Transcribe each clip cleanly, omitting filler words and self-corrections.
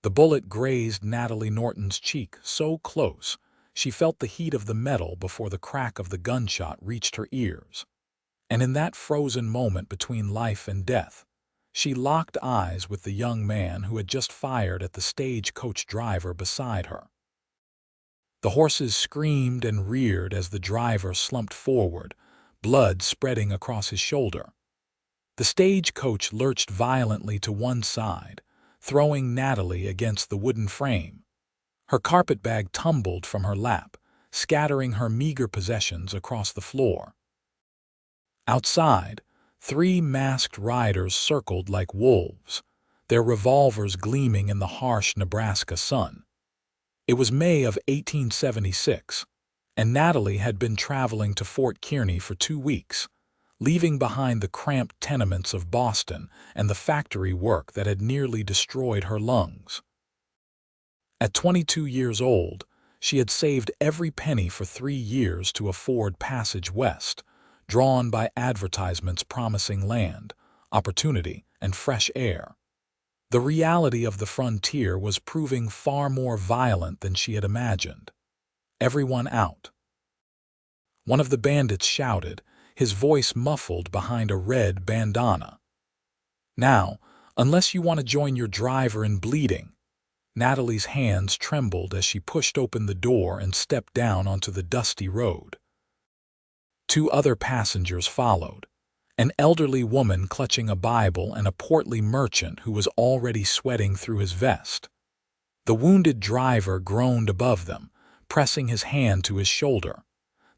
The bullet grazed Natalie Norton's cheek so close, she felt the heat of the metal before the crack of the gunshot reached her ears. And in that frozen moment between life and death, she locked eyes with the young man who had just fired at the stagecoach driver beside her. The horses screamed and reared as the driver slumped forward, blood spreading across his shoulder. The stagecoach lurched violently to one side, throwing Natalie against the wooden frame. Her carpetbag tumbled from her lap, scattering her meager possessions across the floor. Outside, 3 masked riders circled like wolves, their revolvers gleaming in the harsh Nebraska sun. It was May of 1876, and Natalie had been traveling to Fort Kearny for 2 weeks, leaving behind the cramped tenements of Boston and the factory work that had nearly destroyed her lungs. At 22 years old, she had saved every penny for 3 years to afford passage west, drawn by advertisements promising land, opportunity, and fresh air. The reality of the frontier was proving far more violent than she had imagined. Everyone out. One of the bandits shouted, his voice muffled behind a red bandana. Now, unless you want to join your driver in bleeding. Natalie's hands trembled as she pushed open the door and stepped down onto the dusty road. 2 other passengers followed, an elderly woman clutching a Bible and a portly merchant who was already sweating through his vest. The wounded driver groaned above them, pressing his hand to his shoulder.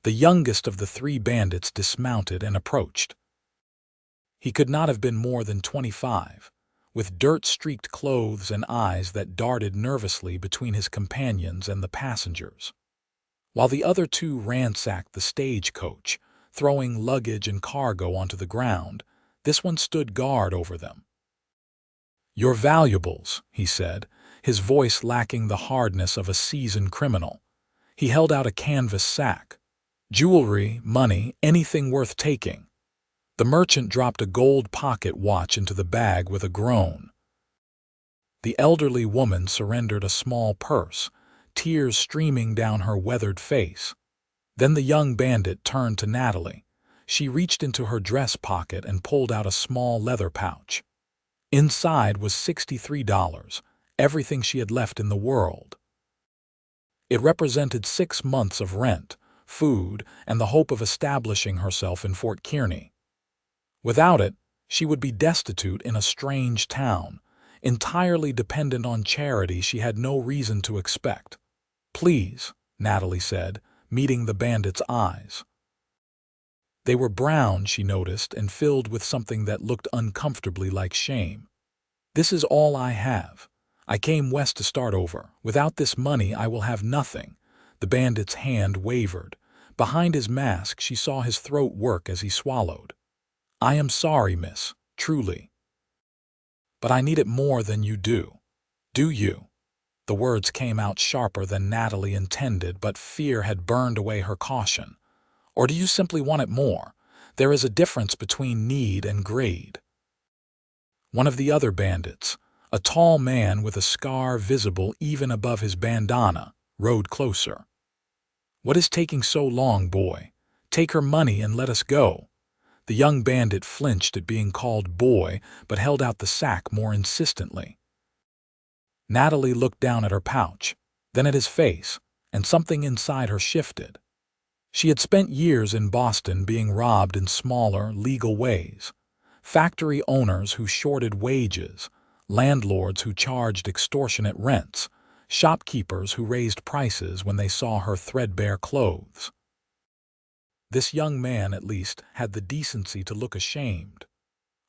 The youngest of the 3 bandits dismounted and approached. He could not have been more than 25, with dirt-streaked clothes and eyes that darted nervously between his companions and the passengers. While the other 2 ransacked the stagecoach, throwing luggage and cargo onto the ground, this one stood guard over them. "Your valuables," he said, his voice lacking the hardness of a seasoned criminal. He held out a canvas sack. "Jewelry, money, anything worth taking." The merchant dropped a gold pocket watch into the bag with a groan. The elderly woman surrendered a small purse, tears streaming down her weathered face. Then the young bandit turned to Natalie. She reached into her dress pocket and pulled out a small leather pouch. Inside was $63, everything she had left in the world. It represented 6 months of rent, food, and the hope of establishing herself in Fort Kearny. Without it, she would be destitute in a strange town, entirely dependent on charity she had no reason to expect. "Please," Natalie said, meeting the bandit's eyes. They were brown, she noticed, and filled with something that looked uncomfortably like shame. "This is all I have. I came west to start over. Without this money, I will have nothing." The bandit's hand wavered. Behind his mask, she saw his throat work as he swallowed. "I am sorry, miss, truly. But I need it more than you do. Do you?" The words came out sharper than Natalie intended, but fear had burned away her caution. "Or do you simply want it more? There is a difference between need and greed." One of the other bandits, a tall man with a scar visible even above his bandana, rode closer. "What is taking so long, boy? Take her money and let us go." The young bandit flinched at being called boy, but held out the sack more insistently. Natalie looked down at her pouch, then at his face, and something inside her shifted. She had spent years in Boston being robbed in smaller, legal ways. Factory owners who shorted wages, landlords who charged extortionate rents, shopkeepers who raised prices when they saw her threadbare clothes. This young man, at least, had the decency to look ashamed.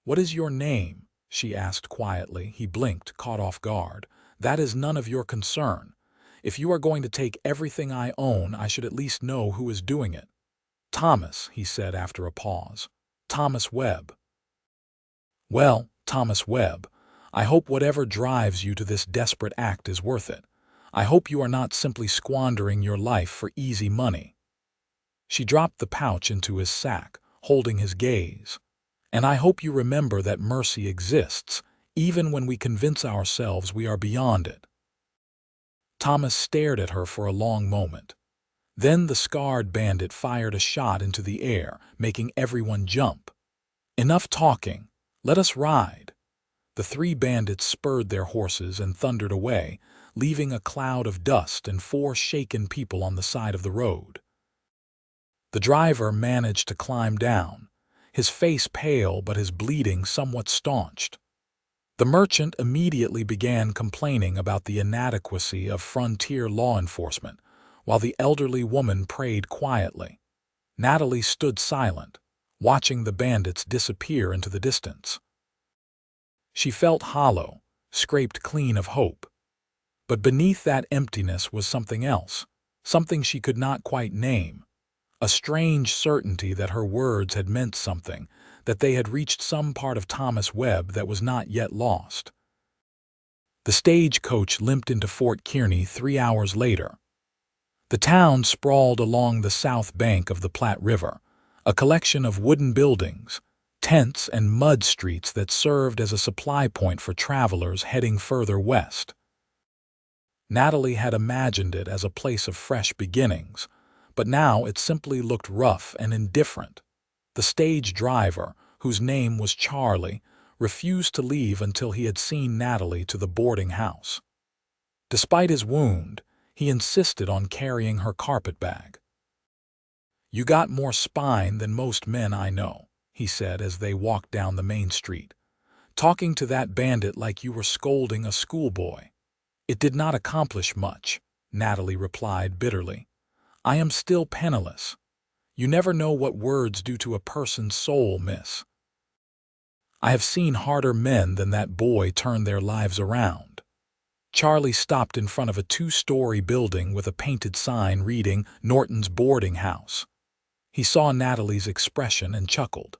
"What is your name?" she asked quietly. He blinked, caught off guard. "That is none of your concern. If you are going to take everything I own, I should at least know who is doing it." "Thomas," he said after a pause. "Thomas Webb." "Well, Thomas Webb, I hope whatever drives you to this desperate act is worth it. I hope you are not simply squandering your life for easy money." She dropped the pouch into his sack, holding his gaze. "And I hope you remember that mercy exists, even when we convince ourselves we are beyond it." Thomas stared at her for a long moment. Then the scarred bandit fired a shot into the air, making everyone jump. "Enough talking. Let us ride." The three bandits spurred their horses and thundered away, leaving a cloud of dust and 4 shaken people on the side of the road. The driver managed to climb down, his face pale but his bleeding somewhat staunched. The merchant immediately began complaining about the inadequacy of frontier law enforcement, while the elderly woman prayed quietly. Natalie stood silent, watching the bandits disappear into the distance. She felt hollow, scraped clean of hope. But beneath that emptiness was something else, something she could not quite name. A strange certainty that her words had meant something, that they had reached some part of Thomas Webb that was not yet lost. The stagecoach limped into Fort Kearny 3 hours later. The town sprawled along the south bank of the Platte River, a collection of wooden buildings, tents, and mud streets that served as a supply point for travelers heading further west. Natalie had imagined it as a place of fresh beginnings, but now it simply looked rough and indifferent. The stage driver, whose name was Charlie, refused to leave until he had seen Natalie to the boarding house. Despite his wound, he insisted on carrying her carpetbag. "You got more spine than most men I know," he said as they walked down the main street. "Talking to that bandit like you were scolding a schoolboy." "It did not accomplish much," Natalie replied bitterly. "I am still penniless. You never know what words do to a person's soul, miss. I have seen harder men than that boy turn their lives around." Charlie stopped in front of a 2-story building with a painted sign reading Norton's Boarding House. He saw Natalie's expression and chuckled.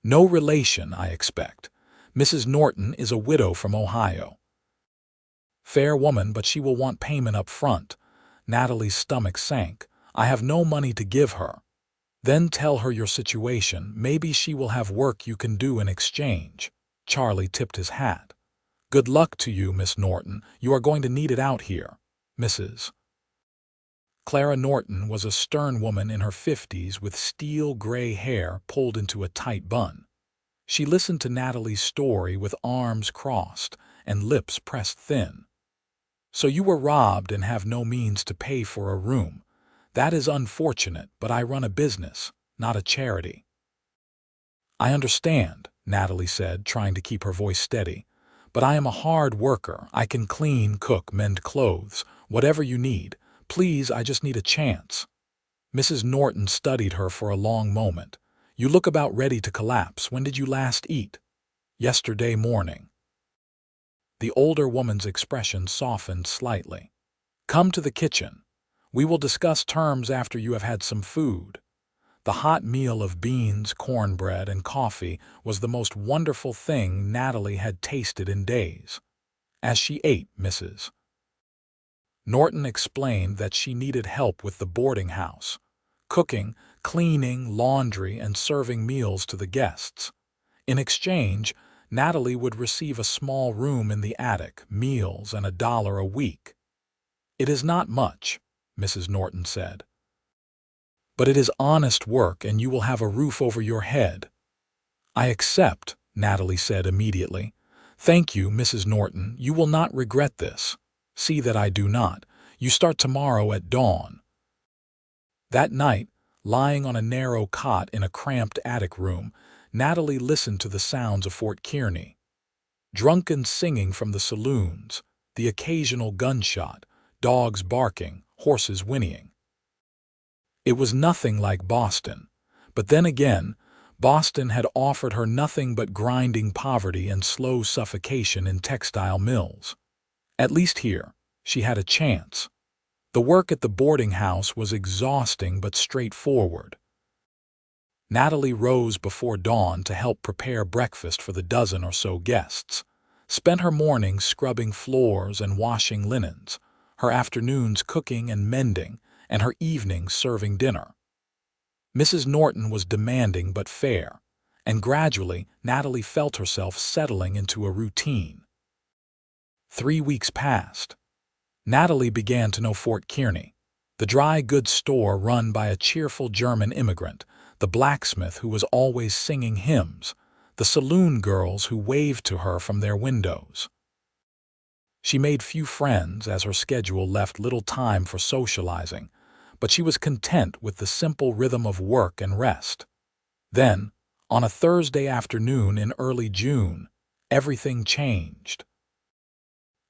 "No relation, I expect. Mrs. Norton is a widow from Ohio." "Fair woman, but she will want payment up front." Natalie's stomach sank. "I have no money to give her." "Then tell her your situation. Maybe she will have work you can do in exchange." Charlie tipped his hat. "Good luck to you, Miss Norton. You are going to need it out here." Mrs. Clara Norton was a stern woman in her 50s with steel-gray hair pulled into a tight bun. She listened to Natalie's story with arms crossed and lips pressed thin. "So you were robbed and have no means to pay for a room. That is unfortunate, but I run a business, not a charity." "I understand," Natalie said, trying to keep her voice steady. "But I am a hard worker. I can clean, cook, mend clothes, whatever you need. Please, I just need a chance." Mrs. Norton studied her for a long moment. "You look about ready to collapse. When did you last eat?" "Yesterday morning." The older woman's expression softened slightly. "Come to the kitchen. We will discuss terms after you have had some food." The hot meal of beans, cornbread, and coffee was the most wonderful thing Natalie had tasted in days. As she ate, Mrs. Norton explained that she needed help with the boarding house, cooking, cleaning, laundry, and serving meals to the guests. In exchange, Natalie would receive a small room in the attic, meals, and $1 a week. "It is not much," Mrs. Norton said. "But it is honest work and you will have a roof over your head." "I accept," Natalie said immediately. "Thank you, Mrs. Norton. You will not regret this." "See that I do not. You start tomorrow at dawn." That night, lying on a narrow cot in a cramped attic room, Natalie listened to the sounds of Fort Kearny. Drunken singing from the saloons, the occasional gunshot, dogs barking, horses whinnying. It was nothing like Boston, but then again, Boston had offered her nothing but grinding poverty and slow suffocation in textile mills. At least here, she had a chance. The work at the boarding house was exhausting but straightforward. Natalie rose before dawn to help prepare breakfast for the dozen or so guests, spent her mornings scrubbing floors and washing linens, her afternoons cooking and mending, and her evenings serving dinner. Mrs. Norton was demanding but fair, and gradually Natalie felt herself settling into a routine. 3 weeks passed. Natalie began to know Fort Kearny, the dry goods store run by a cheerful German immigrant, the blacksmith who was always singing hymns, the saloon girls who waved to her from their windows. She made few friends as her schedule left little time for socializing, but she was content with the simple rhythm of work and rest. Then, on a Thursday afternoon in early June, everything changed.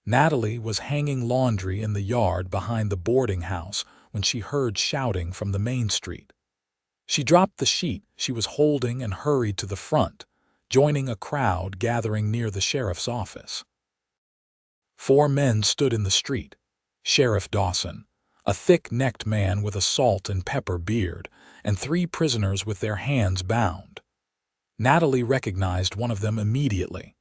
Natalie was hanging laundry in the yard behind the boarding house when she heard shouting from the main street. She dropped the sheet she was holding and hurried to the front, joining a crowd gathering near the sheriff's office. 4 men stood in the street: Sheriff Dawson, a thick-necked man with a salt and pepper beard, and 3 prisoners with their hands bound. Natalie recognized one of them immediately.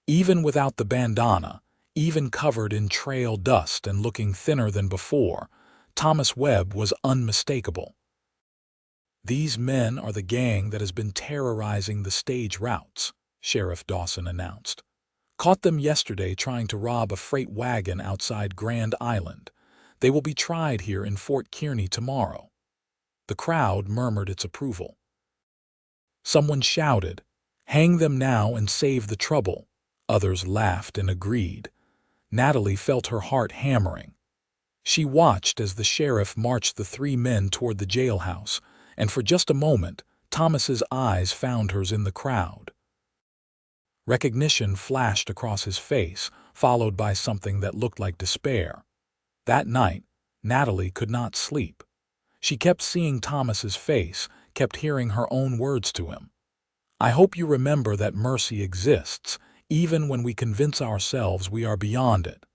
Even without the bandana, even covered in trail dust and looking thinner than before, Thomas Webb was unmistakable. "These men are the gang that has been terrorizing the stage routes," Sheriff Dawson announced. "Caught them yesterday trying to rob a freight wagon outside Grand Island. They will be tried here in Fort Kearny tomorrow." The crowd murmured its approval. Someone shouted, "Hang them now and save the trouble." Others laughed and agreed. Natalie felt her heart hammering. She watched as the sheriff marched the 3 men toward the jailhouse, and for just a moment, Thomas's eyes found hers in the crowd. Recognition flashed across his face, followed by something that looked like despair. That night, Natalie could not sleep. She kept seeing Thomas's face, kept hearing her own words to him. "I hope you remember that mercy exists, even when we convince ourselves we are beyond it."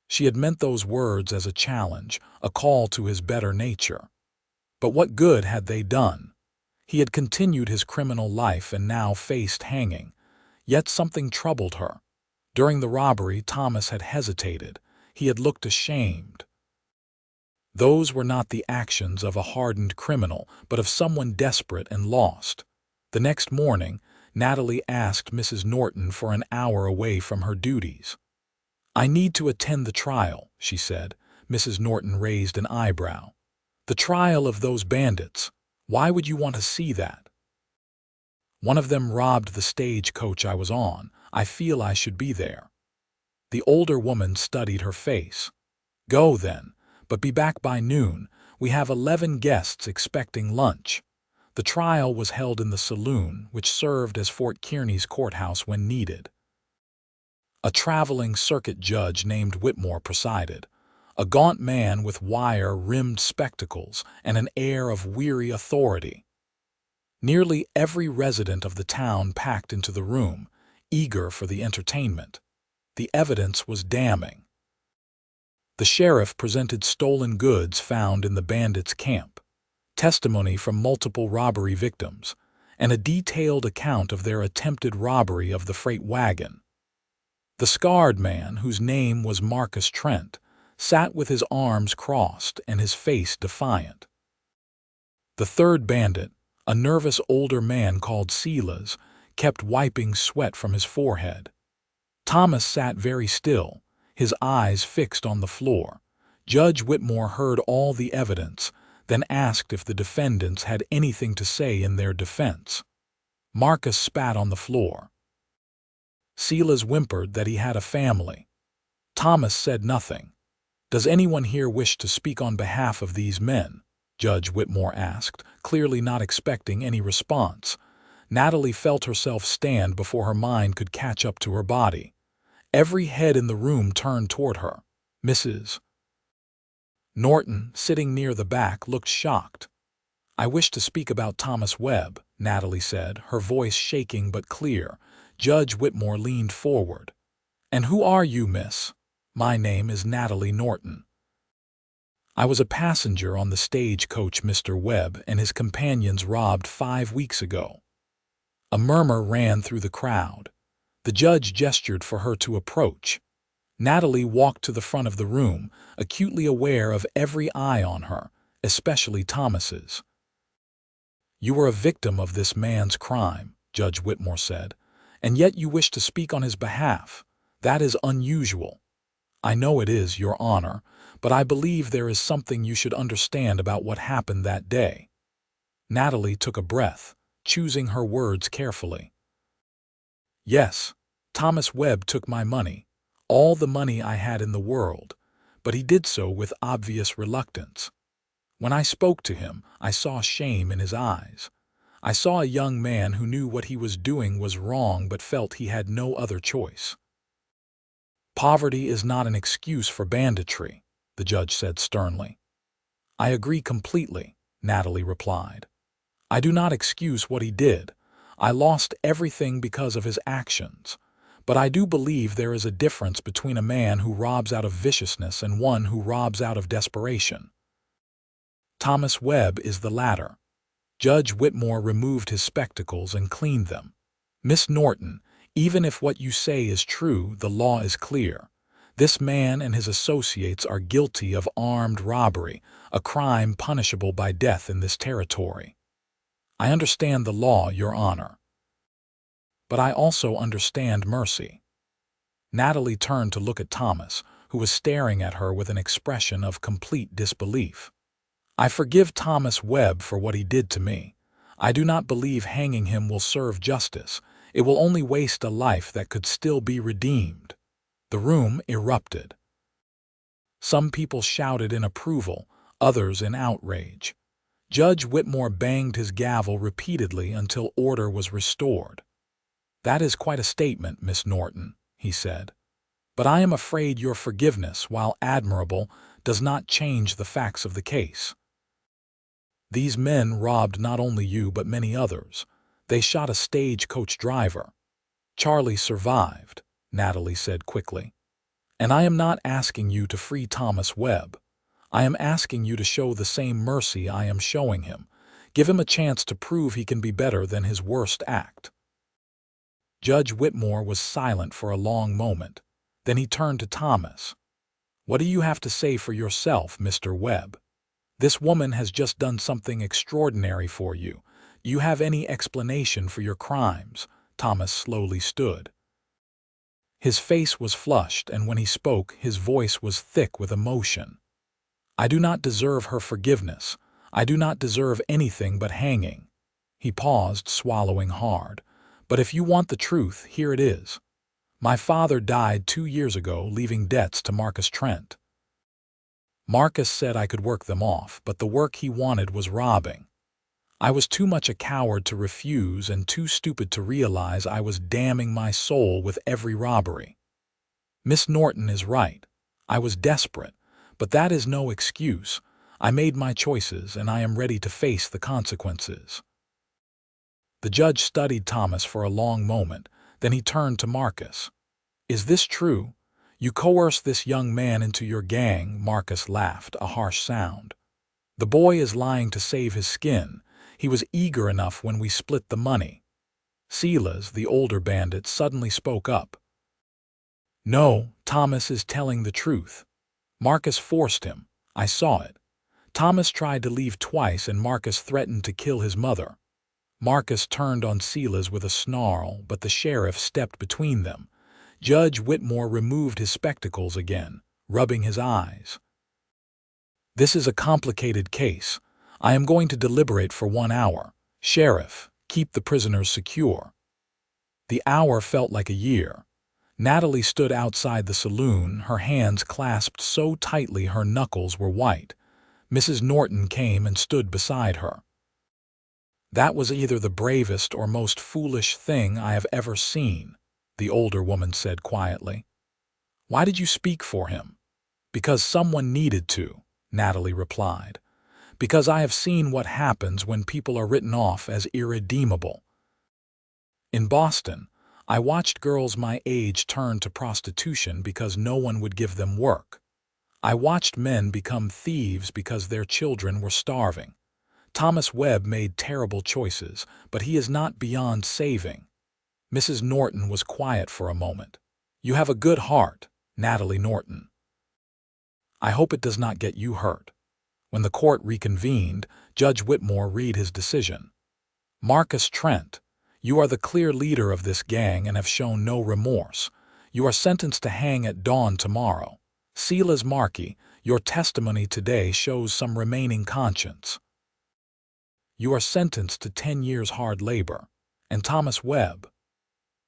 She had meant those words as a challenge, a call to his better nature. But what good had they done? He had continued his criminal life and now faced hanging. Yet something troubled her. During the robbery, Thomas had hesitated. He had looked ashamed. Those were not the actions of a hardened criminal, but of someone desperate and lost. The next morning, Natalie asked Mrs. Norton for an hour away from her duties. "I need to attend the trial," she said. Mrs. Norton raised an eyebrow. "The trial of those bandits. Why would you want to see that?" "One of them robbed the stagecoach I was on. I feel I should be there." The older woman studied her face. "Go then, but be back by noon. We have 11 guests expecting lunch." The trial was held in the saloon, which served as Fort Kearny's courthouse when needed. A traveling circuit judge named Whitmore presided, a gaunt man with wire-rimmed spectacles and an air of weary authority. Nearly every resident of the town packed into the room, eager for the entertainment. The evidence was damning. The sheriff presented stolen goods found in the bandits' camp, testimony from multiple robbery victims, and a detailed account of their attempted robbery of the freight wagon. The scarred man, whose name was Marcus Trent, sat with his arms crossed and his face defiant. The third bandit, a nervous older man called Silas, kept wiping sweat from his forehead. Thomas sat very still, his eyes fixed on the floor. Judge Whitmore heard all the evidence, then asked if the defendants had anything to say in their defense. Marcus spat on the floor. Silas whimpered that he had a family. Thomas said nothing. "Does anyone here wish to speak on behalf of these men?" Judge Whitmore asked, clearly not expecting any response. Natalie felt herself stand before her mind could catch up to her body. Every head in the room turned toward her. Mrs. Norton, sitting near the back, looked shocked. "I wish to speak about Thomas Webb," Natalie said, her voice shaking but clear. Judge Whitmore leaned forward. "And who are you, miss?" "My name is Natalie Norton. I was a passenger on the stagecoach Mr. Webb and his companions robbed 5 weeks ago." A murmur ran through the crowd. The judge gestured for her to approach. Natalie walked to the front of the room, acutely aware of every eye on her, especially Thomas's. You were a victim of this man's crime, Judge Whitmore said, and yet you wish to speak on his behalf. That is unusual. I know it is, Your Honor, but I believe there is something you should understand about what happened that day. Natalie took a breath, choosing her words carefully. Yes, Thomas Webb took my money, all the money I had in the world, but he did so with obvious reluctance. When I spoke to him, I saw shame in his eyes. I saw a young man who knew what he was doing was wrong but felt he had no other choice. Poverty is not an excuse for banditry, the judge said sternly. I agree completely, Natalie replied. I do not excuse what he did. I lost everything because of his actions. But I do believe there is a difference between a man who robs out of viciousness and one who robs out of desperation. Thomas Webb is the latter. Judge Whitmore removed his spectacles and cleaned them. Miss Norton, even if what you say is true, the law is clear. This man and his associates are guilty of armed robbery, a crime punishable by death in this territory. I understand the law, Your Honor. But I also understand mercy. Natalie turned to look at Thomas, who was staring at her with an expression of complete disbelief. I forgive Thomas Webb for what he did to me. I do not believe hanging him will serve justice. It will only waste a life that could still be redeemed. The room erupted. Some people shouted in approval, others in outrage. Judge Whitmore banged his gavel repeatedly until order was restored. That is quite a statement, Miss Norton, he said. But I am afraid your forgiveness, while admirable, does not change the facts of the case. These men robbed not only you but many others. They shot a stagecoach driver. Charlie survived, Natalie said quickly. And I am not asking you to free Thomas Webb. I am asking you to show the same mercy I am showing him. Give him a chance to prove he can be better than his worst act. Judge Whitmore was silent for a long moment. Then he turned to Thomas. What do you have to say for yourself, Mr. Webb? This woman has just done something extraordinary for you. Do you have any explanation for your crimes? Thomas slowly stood. His face was flushed, and when he spoke, his voice was thick with emotion. I do not deserve her forgiveness. I do not deserve anything but hanging. He paused, swallowing hard. But if you want the truth, here it is. My father died 2 years ago, leaving debts to Marcus Trent. Marcus said I could work them off, but the work he wanted was robbing. I was too much a coward to refuse and too stupid to realize I was damning my soul with every robbery. Miss Norton is right. I was desperate, but that is no excuse. I made my choices, and I am ready to face the consequences. The judge studied Thomas for a long moment, then he turned to Marcus. Is this true? You coerced this young man into your gang, Marcus laughed, a harsh sound. The boy is lying to save his skin. He was eager enough when we split the money. Silas, the older bandit, suddenly spoke up. No, Thomas is telling the truth. Marcus forced him. I saw it. Thomas tried to leave twice and Marcus threatened to kill his mother. Marcus turned on Silas with a snarl, but the sheriff stepped between them. Judge Whitmore removed his spectacles again, rubbing his eyes. This is a complicated case. I am going to deliberate for 1 hour. Sheriff, keep the prisoners secure. The hour felt like a year. Natalie stood outside the saloon, her hands clasped so tightly her knuckles were white. Mrs. Norton came and stood beside her. That was either the bravest or most foolish thing I have ever seen, the older woman said quietly. Why did you speak for him? Because someone needed to, Natalie replied. Because I have seen what happens when people are written off as irredeemable. In Boston, I watched girls my age turn to prostitution because no one would give them work. I watched men become thieves because their children were starving. Thomas Webb made terrible choices, but he is not beyond saving. Mrs. Norton was quiet for a moment. You have a good heart, Natalie Norton. I hope it does not get you hurt. When the court reconvened, Judge Whitmore read his decision. Marcus Trent, you are the clear leader of this gang and have shown no remorse. You are sentenced to hang at dawn tomorrow. Silas Markey, your testimony today shows some remaining conscience. You are sentenced to 10 years hard labor. And Thomas Webb.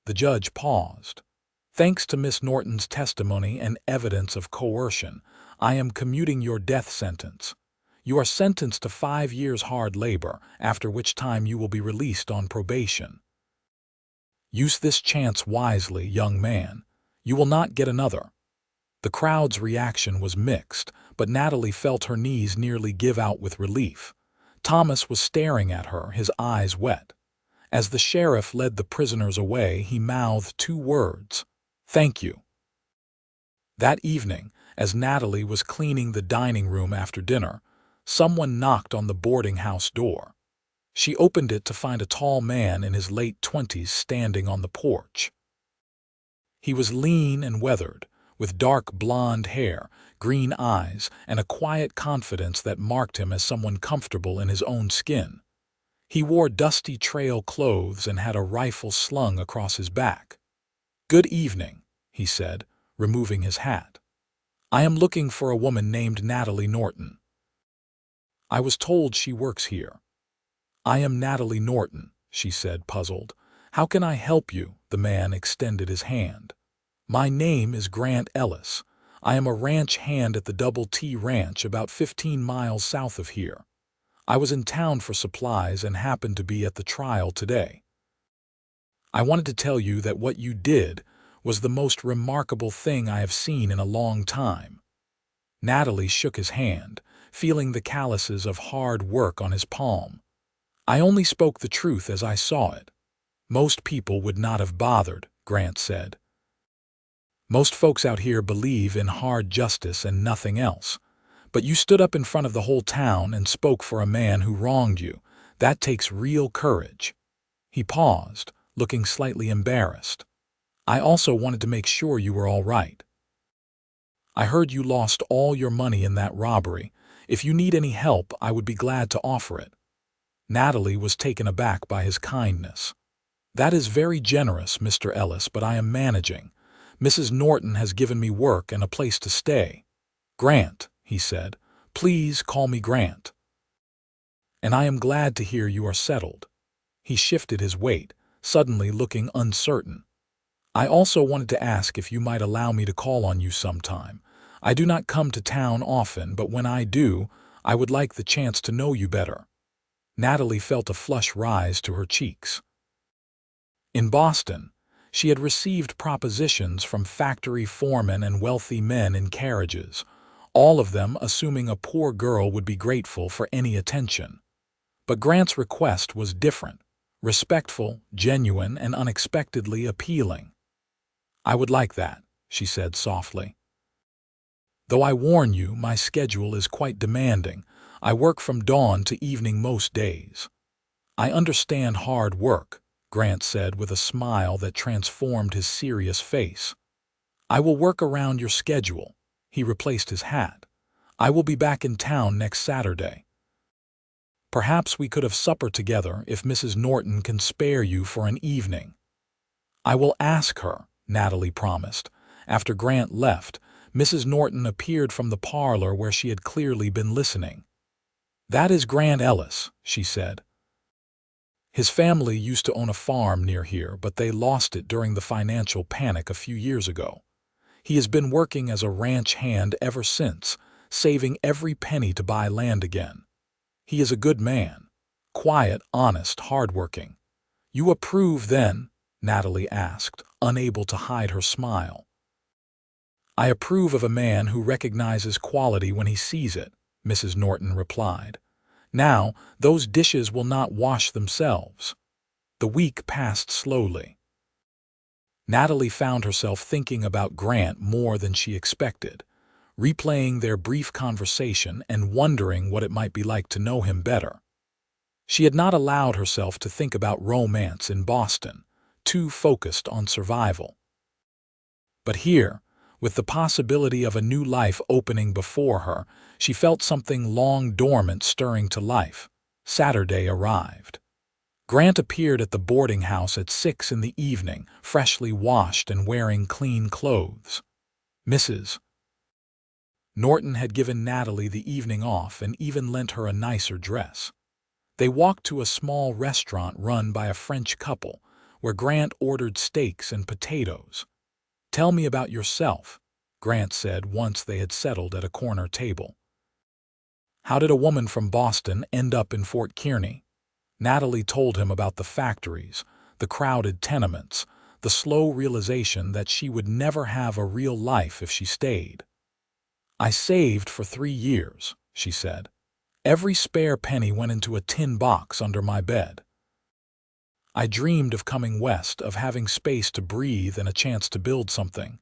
The judge paused. Thanks to Miss Norton's testimony and evidence of coercion, I am commuting your death sentence. You are sentenced to 5 years hard labor, after which time you will be released on probation. Use this chance wisely, young man. You will not get another. The crowd's reaction was mixed, but Natalie felt her knees nearly give out with relief. Thomas was staring at her, his eyes wet. As the sheriff led the prisoners away, he mouthed 2 words, "Thank you." That evening, as Natalie was cleaning the dining room after dinner, someone knocked on the boarding house door. She opened it to find a tall man in his late 20s standing on the porch. He was lean and weathered, with dark blonde hair, green eyes, and a quiet confidence that marked him as someone comfortable in his own skin. He wore dusty trail clothes and had a rifle slung across his back. "Good evening," he said, removing his hat. "I am looking for a woman named Natalie Norton. I was told she works here." "I am Natalie Norton," she said, puzzled. "How can I help you?" The man extended his hand. "My name is Grant Ellis. I am a ranch hand at the Double T Ranch about 15 miles south of here. I was in town for supplies and happened to be at the trial today. I wanted to tell you that what you did was the most remarkable thing I have seen in a long time." Natalie shook his hand, feeling the calluses of hard work on his palm. "I only spoke the truth as I saw it. Most people would not have bothered," Grant said. "Most folks out here believe in hard justice and nothing else. But you stood up in front of the whole town and spoke for a man who wronged you. That takes real courage." He paused, looking slightly embarrassed. "I also wanted to make sure you were all right. I heard you lost all your money in that robbery. If you need any help, I would be glad to offer it." Natalie was taken aback by his kindness. "That is very generous, Mr. Ellis, but I am managing. Mrs. Norton has given me work and a place to stay." "Grant," he said. "Please call me Grant. And I am glad to hear you are settled." He shifted his weight, suddenly looking uncertain. "I also wanted to ask if you might allow me to call on you sometime. I do not come to town often, but when I do, I would like the chance to know you better." Natalie felt a flush rise to her cheeks. In Boston, she had received propositions from factory foremen and wealthy men in carriages, all of them assuming a poor girl would be grateful for any attention. But Grant's request was different, respectful, genuine, and unexpectedly appealing. "I would like that," she said softly. "Though I warn you, my schedule is quite demanding. I work from dawn to evening most days." "I understand hard work," Grant said with a smile that transformed his serious face. "I will work around your schedule." He replaced his hat. "I will be back in town next Saturday. Perhaps we could have supper together if Mrs. Norton can spare you for an evening." "I will ask her," Natalie promised. After Grant left, Mrs. Norton appeared from the parlor where she had clearly been listening. "That is Grant Ellis," she said. "His family used to own a farm near here, but they lost it during the financial panic a few years ago. He has been working as a ranch hand ever since, saving every penny to buy land again. He is a good man. Quiet, honest, hardworking." "You approve, then?" Natalie asked, unable to hide her smile. "I approve of a man who recognizes quality when he sees it," Mrs. Norton replied. "Now, those dishes will not wash themselves." The week passed slowly. Natalie found herself thinking about Grant more than she expected, replaying their brief conversation and wondering what it might be like to know him better. She had not allowed herself to think about romance in Boston, too focused on survival. But here, with the possibility of a new life opening before her, she felt something long dormant stirring to life. Saturday arrived. Grant appeared at the boarding house at 6 in the evening, freshly washed and wearing clean clothes. Mrs. Norton had given Natalie the evening off and even lent her a nicer dress. They walked to a small restaurant run by a French couple, where Grant ordered steaks and potatoes. "Tell me about yourself," Grant said once they had settled at a corner table. "How did a woman from Boston end up in Fort Kearny?" Natalie told him about the factories, the crowded tenements, the slow realization that she would never have a real life if she stayed. "I saved for 3 years," she said. "Every spare penny went into a tin box under my bed. I dreamed of coming west, of having space to breathe and a chance to build something."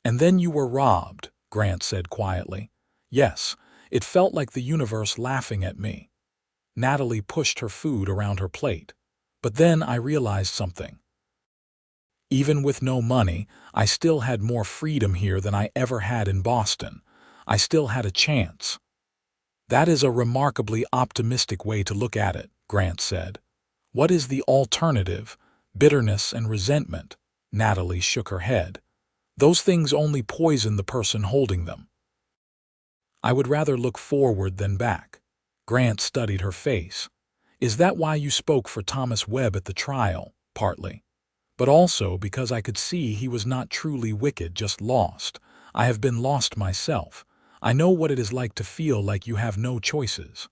"And then you were robbed," Grant said quietly. "Yes, it felt like the universe laughing at me." Natalie pushed her food around her plate. "But then I realized something. Even with no money, I still had more freedom here than I ever had in Boston. I still had a chance." "That is a remarkably optimistic way to look at it," Grant said. "What is the alternative? Bitterness and resentment?" Natalie shook her head. "Those things only poison the person holding them." "I would rather look forward than back." Grant studied her face. "Is that why you spoke for Thomas Webb at the trial?" "Partly. But also because I could see he was not truly wicked, just lost. I have been lost myself. I know what it is like to feel like you have no choices."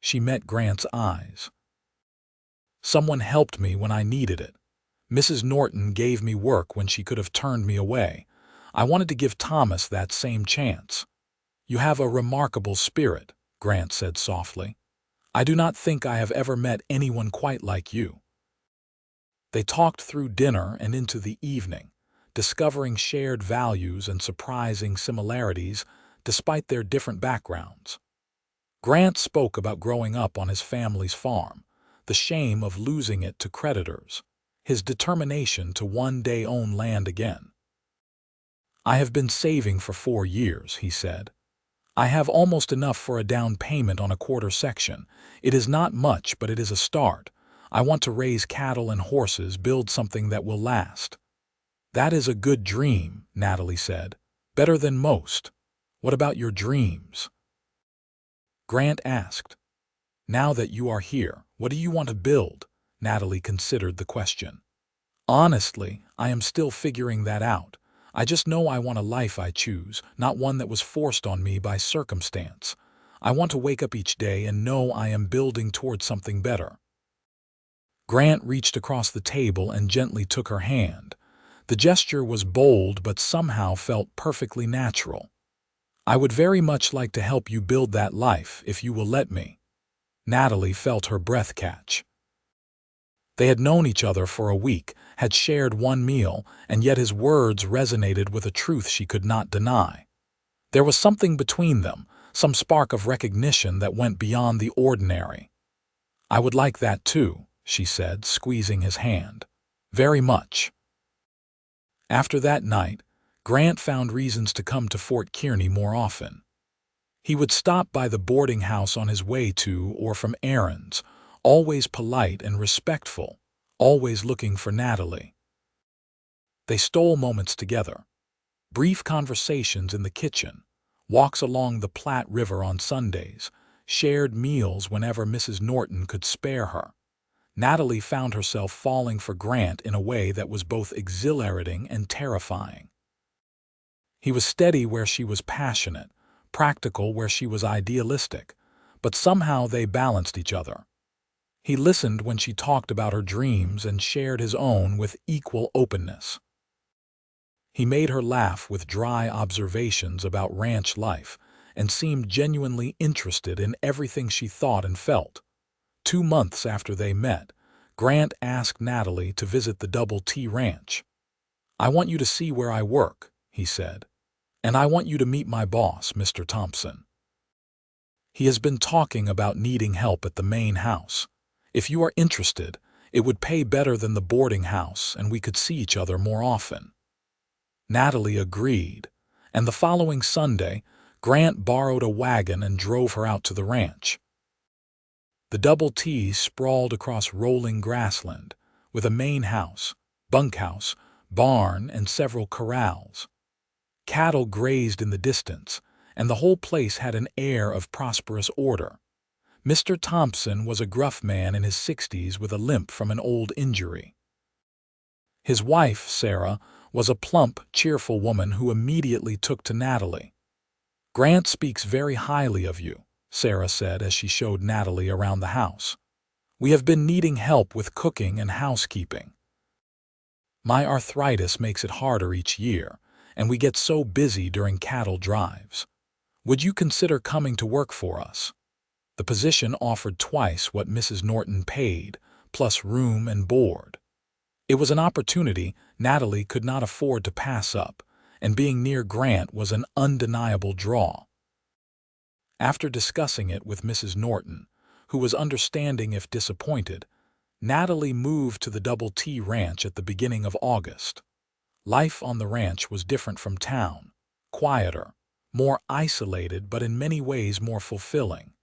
She met Grant's eyes. "Someone helped me when I needed it. Mrs. Norton gave me work when she could have turned me away. I wanted to give Thomas that same chance." "You have a remarkable spirit," Grant said softly. "I do not think I have ever met anyone quite like you." They talked through dinner and into the evening, discovering shared values and surprising similarities despite their different backgrounds. Grant spoke about growing up on his family's farm, the shame of losing it to creditors, his determination to one day own land again. "I have been saving for 4 years," he said. "I have almost enough for a down payment on a quarter section. It is not much, but it is a start. I want to raise cattle and horses, build something that will last." "That is a good dream," Natalie said. "Better than most. What about your dreams?" Grant asked. "Now that you are here, what do you want to build?" Natalie considered the question. "Honestly, I am still figuring that out. I just know I want a life I choose, not one that was forced on me by circumstance. I want to wake up each day and know I am building towards something better." Grant reached across the table and gently took her hand. The gesture was bold but somehow felt perfectly natural. "I would very much like to help you build that life, if you will let me." Natalie felt her breath catch. They had known each other for a week, had shared one meal, and yet his words resonated with a truth she could not deny. There was something between them, some spark of recognition that went beyond the ordinary. "I would like that too," she said, squeezing his hand. "Very much." After that night, Grant found reasons to come to Fort Kearny more often. He would stop by the boarding house on his way to or from errands, always polite and respectful, always looking for Natalie. They stole moments together. Brief conversations in the kitchen, walks along the Platte River on Sundays, shared meals whenever Mrs. Norton could spare her. Natalie found herself falling for Grant in a way that was both exhilarating and terrifying. He was steady where she was passionate, practical where she was idealistic, but somehow they balanced each other. He listened when she talked about her dreams and shared his own with equal openness. He made her laugh with dry observations about ranch life and seemed genuinely interested in everything she thought and felt. 2 months after they met, Grant asked Natalie to visit the Double T Ranch. "I want you to see where I work," he said, "and I want you to meet my boss, Mr. Thompson. He has been talking about needing help at the main house. If you are interested, it would pay better than the boarding house and we could see each other more often." Natalie agreed, and the following Sunday, Grant borrowed a wagon and drove her out to the ranch. The double T's sprawled across rolling grassland, with a main house, bunkhouse, barn, and several corrals. Cattle grazed in the distance, and the whole place had an air of prosperous order. Mr. Thompson was a gruff man in his 60s with a limp from an old injury. His wife, Sarah, was a plump, cheerful woman who immediately took to Natalie. "Grant speaks very highly of you," Sarah said as she showed Natalie around the house. "We have been needing help with cooking and housekeeping. My arthritis makes it harder each year, and we get so busy during cattle drives. Would you consider coming to work for us?" The position offered twice what Mrs. Norton paid, plus room and board. It was an opportunity Natalie could not afford to pass up, and being near Grant was an undeniable draw. After discussing it with Mrs. Norton, who was understanding if disappointed, Natalie moved to the Double T Ranch at the beginning of August. Life on the ranch was different from town, quieter, more isolated but in many ways more fulfilling.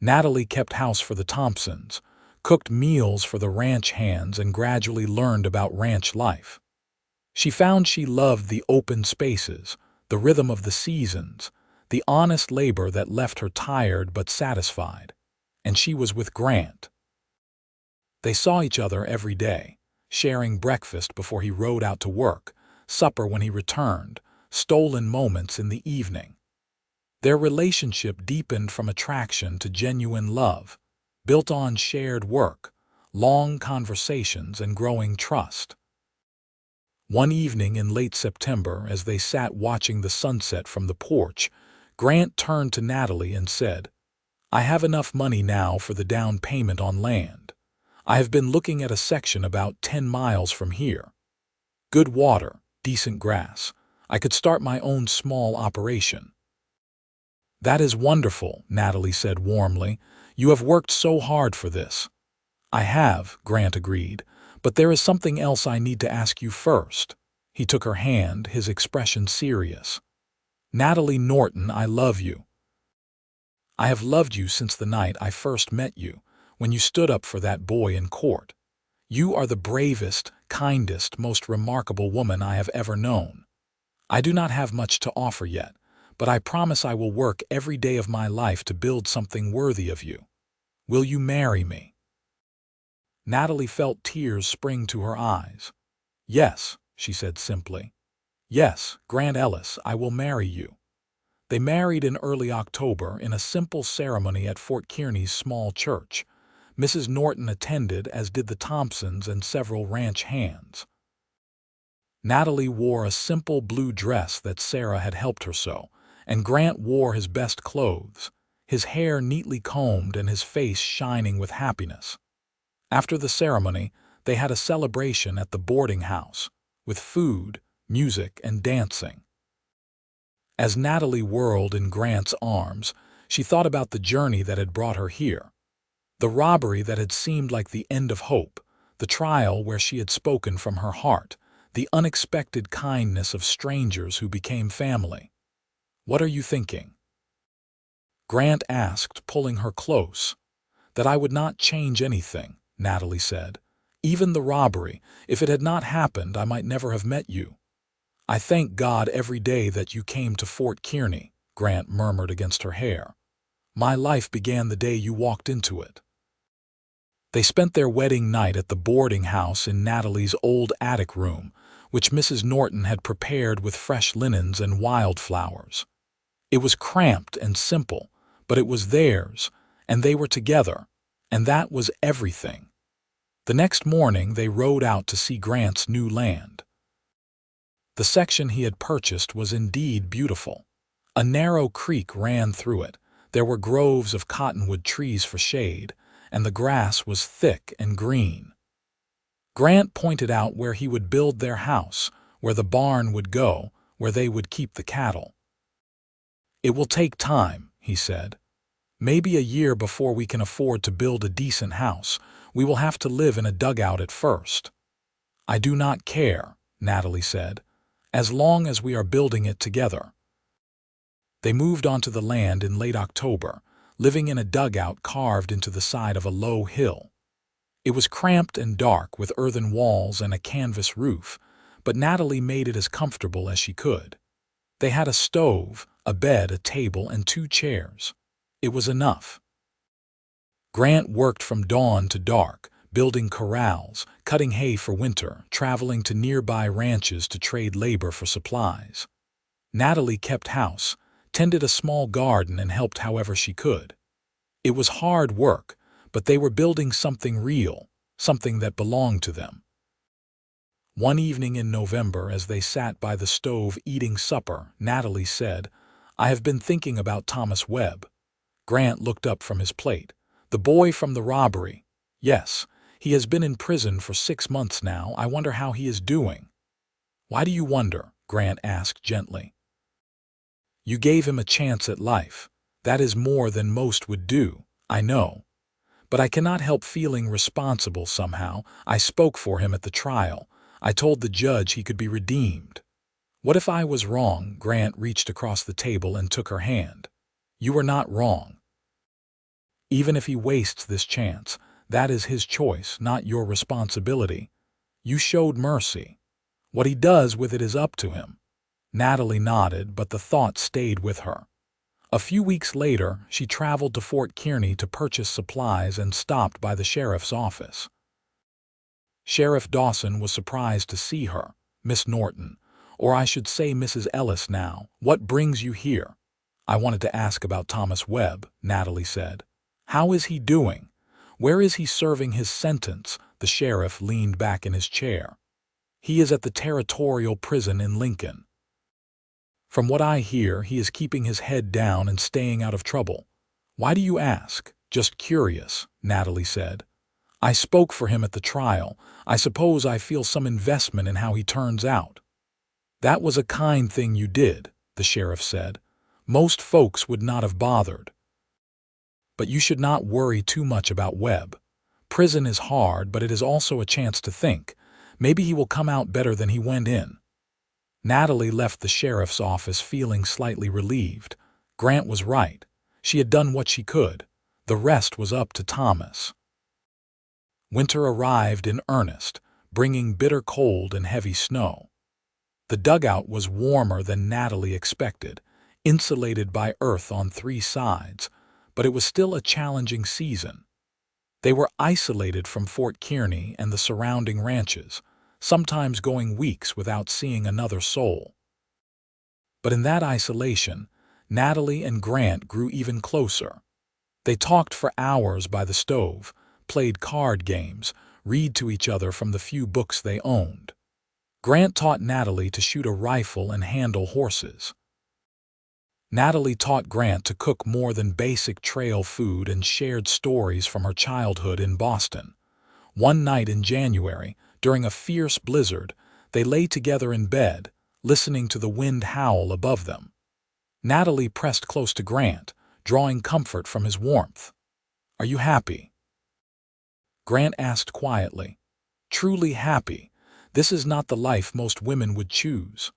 Natalie kept house for the Thompsons, cooked meals for the ranch hands, and gradually learned about ranch life. She found she loved the open spaces, the rhythm of the seasons, the honest labor that left her tired but satisfied, and she was with Grant. They saw each other every day, sharing breakfast before he rode out to work, supper when he returned, stolen moments in the evening. Their relationship deepened from attraction to genuine love, built on shared work, long conversations, and growing trust. One evening in late September, as they sat watching the sunset from the porch, Grant turned to Natalie and said, "I have enough money now for the down payment on land. I have been looking at a section about 10 miles from here. Good water, decent grass. I could start my own small operation." "That is wonderful," Natalie said warmly. "You have worked so hard for this." "I have," Grant agreed, "but there is something else I need to ask you first." He took her hand, his expression serious. "Natalie Norton, I love you. I have loved you since the night I first met you, when you stood up for that boy in court. You are the bravest, kindest, most remarkable woman I have ever known. I do not have much to offer yet, but I promise I will work every day of my life to build something worthy of you. Will you marry me?" Natalie felt tears spring to her eyes. "Yes," she said simply. "Yes, Grant Ellis, I will marry you." They married in early October in a simple ceremony at Fort Kearny's small church. Mrs. Norton attended, as did the Thompsons and several ranch hands. Natalie wore a simple blue dress that Sarah had helped her sew, and Grant wore his best clothes, his hair neatly combed and his face shining with happiness. After the ceremony, they had a celebration at the boarding house, with food, music, and dancing. As Natalie whirled in Grant's arms, she thought about the journey that had brought her here. The robbery that had seemed like the end of hope, the trial where she had spoken from her heart, the unexpected kindness of strangers who became family. "What are you thinking?" Grant asked, pulling her close. "That I would not change anything," Natalie said. "Even the robbery. If it had not happened, I might never have met you." "I thank God every day that you came to Fort Kearny," Grant murmured against her hair. "My life began the day you walked into it." They spent their wedding night at the boarding house in Natalie's old attic room, which Mrs. Norton had prepared with fresh linens and wildflowers. It was cramped and simple, but it was theirs, and they were together, and that was everything. The next morning they rode out to see Grant's new land. The section he had purchased was indeed beautiful. A narrow creek ran through it, there were groves of cottonwood trees for shade, and the grass was thick and green. Grant pointed out where he would build their house, where the barn would go, where they would keep the cattle. "It will take time," he said. "Maybe a year before we can afford to build a decent house. We will have to live in a dugout at first." "I do not care," Natalie said, "as long as we are building it together." They moved onto the land in late October, living in a dugout carved into the side of a low hill. It was cramped and dark with earthen walls and a canvas roof, but Natalie made it as comfortable as she could. They had a stove, a bed, a table, and 2 chairs. It was enough. Grant worked from dawn to dark, building corrals, cutting hay for winter, traveling to nearby ranches to trade labor for supplies. Natalie kept house, tended a small garden, and helped however she could. It was hard work, but they were building something real, something that belonged to them. One evening in November, as they sat by the stove eating supper, Natalie said, "I have been thinking about Thomas Webb." Grant looked up from his plate. "The boy from the robbery." "Yes, he has been in prison for 6 months now. I wonder how he is doing." "Why do you wonder?" Grant asked gently. "You gave him a chance at life. That is more than most would do, I know. But I cannot help feeling responsible somehow. I spoke for him at the trial. I told the judge he could be redeemed. What if I was wrong?" Grant reached across the table and took her hand. "You are not wrong. Even if he wastes this chance, that is his choice, not your responsibility. You showed mercy. What he does with it is up to him." Natalie nodded, but the thought stayed with her. A few weeks later, she traveled to Fort Kearny to purchase supplies and stopped by the sheriff's office. Sheriff Dawson was surprised to see her. "Miss Norton, or I should say Mrs. Ellis now, what brings you here?" "I wanted to ask about Thomas Webb," Natalie said. "How is he doing? Where is he serving his sentence?" The sheriff leaned back in his chair. "He is at the Territorial Prison in Lincoln. From what I hear, he is keeping his head down and staying out of trouble." "Why do you ask?" "Just curious," Natalie said. "I spoke for him at the trial. I suppose I feel some investment in how he turns out." "That was a kind thing you did," the sheriff said. "Most folks would not have bothered. But you should not worry too much about Webb. Prison is hard, but it is also a chance to think. Maybe he will come out better than he went in." Natalie left the sheriff's office feeling slightly relieved. Grant was right. She had done what she could. The rest was up to Thomas. Winter arrived in earnest, bringing bitter cold and heavy snow. The dugout was warmer than Natalie expected, insulated by earth on 3 sides, but it was still a challenging season. They were isolated from Fort Kearny and the surrounding ranches, sometimes going weeks without seeing another soul. But in that isolation, Natalie and Grant grew even closer. They talked for hours by the stove, played card games, read to each other from the few books they owned. Grant taught Natalie to shoot a rifle and handle horses. Natalie taught Grant to cook more than basic trail food and shared stories from her childhood in Boston. One night in January, during a fierce blizzard, they lay together in bed, listening to the wind howl above them. Natalie pressed close to Grant, drawing comfort from his warmth. "Are you happy?" Grant asked quietly. "Truly happy. This is not the life most women would choose."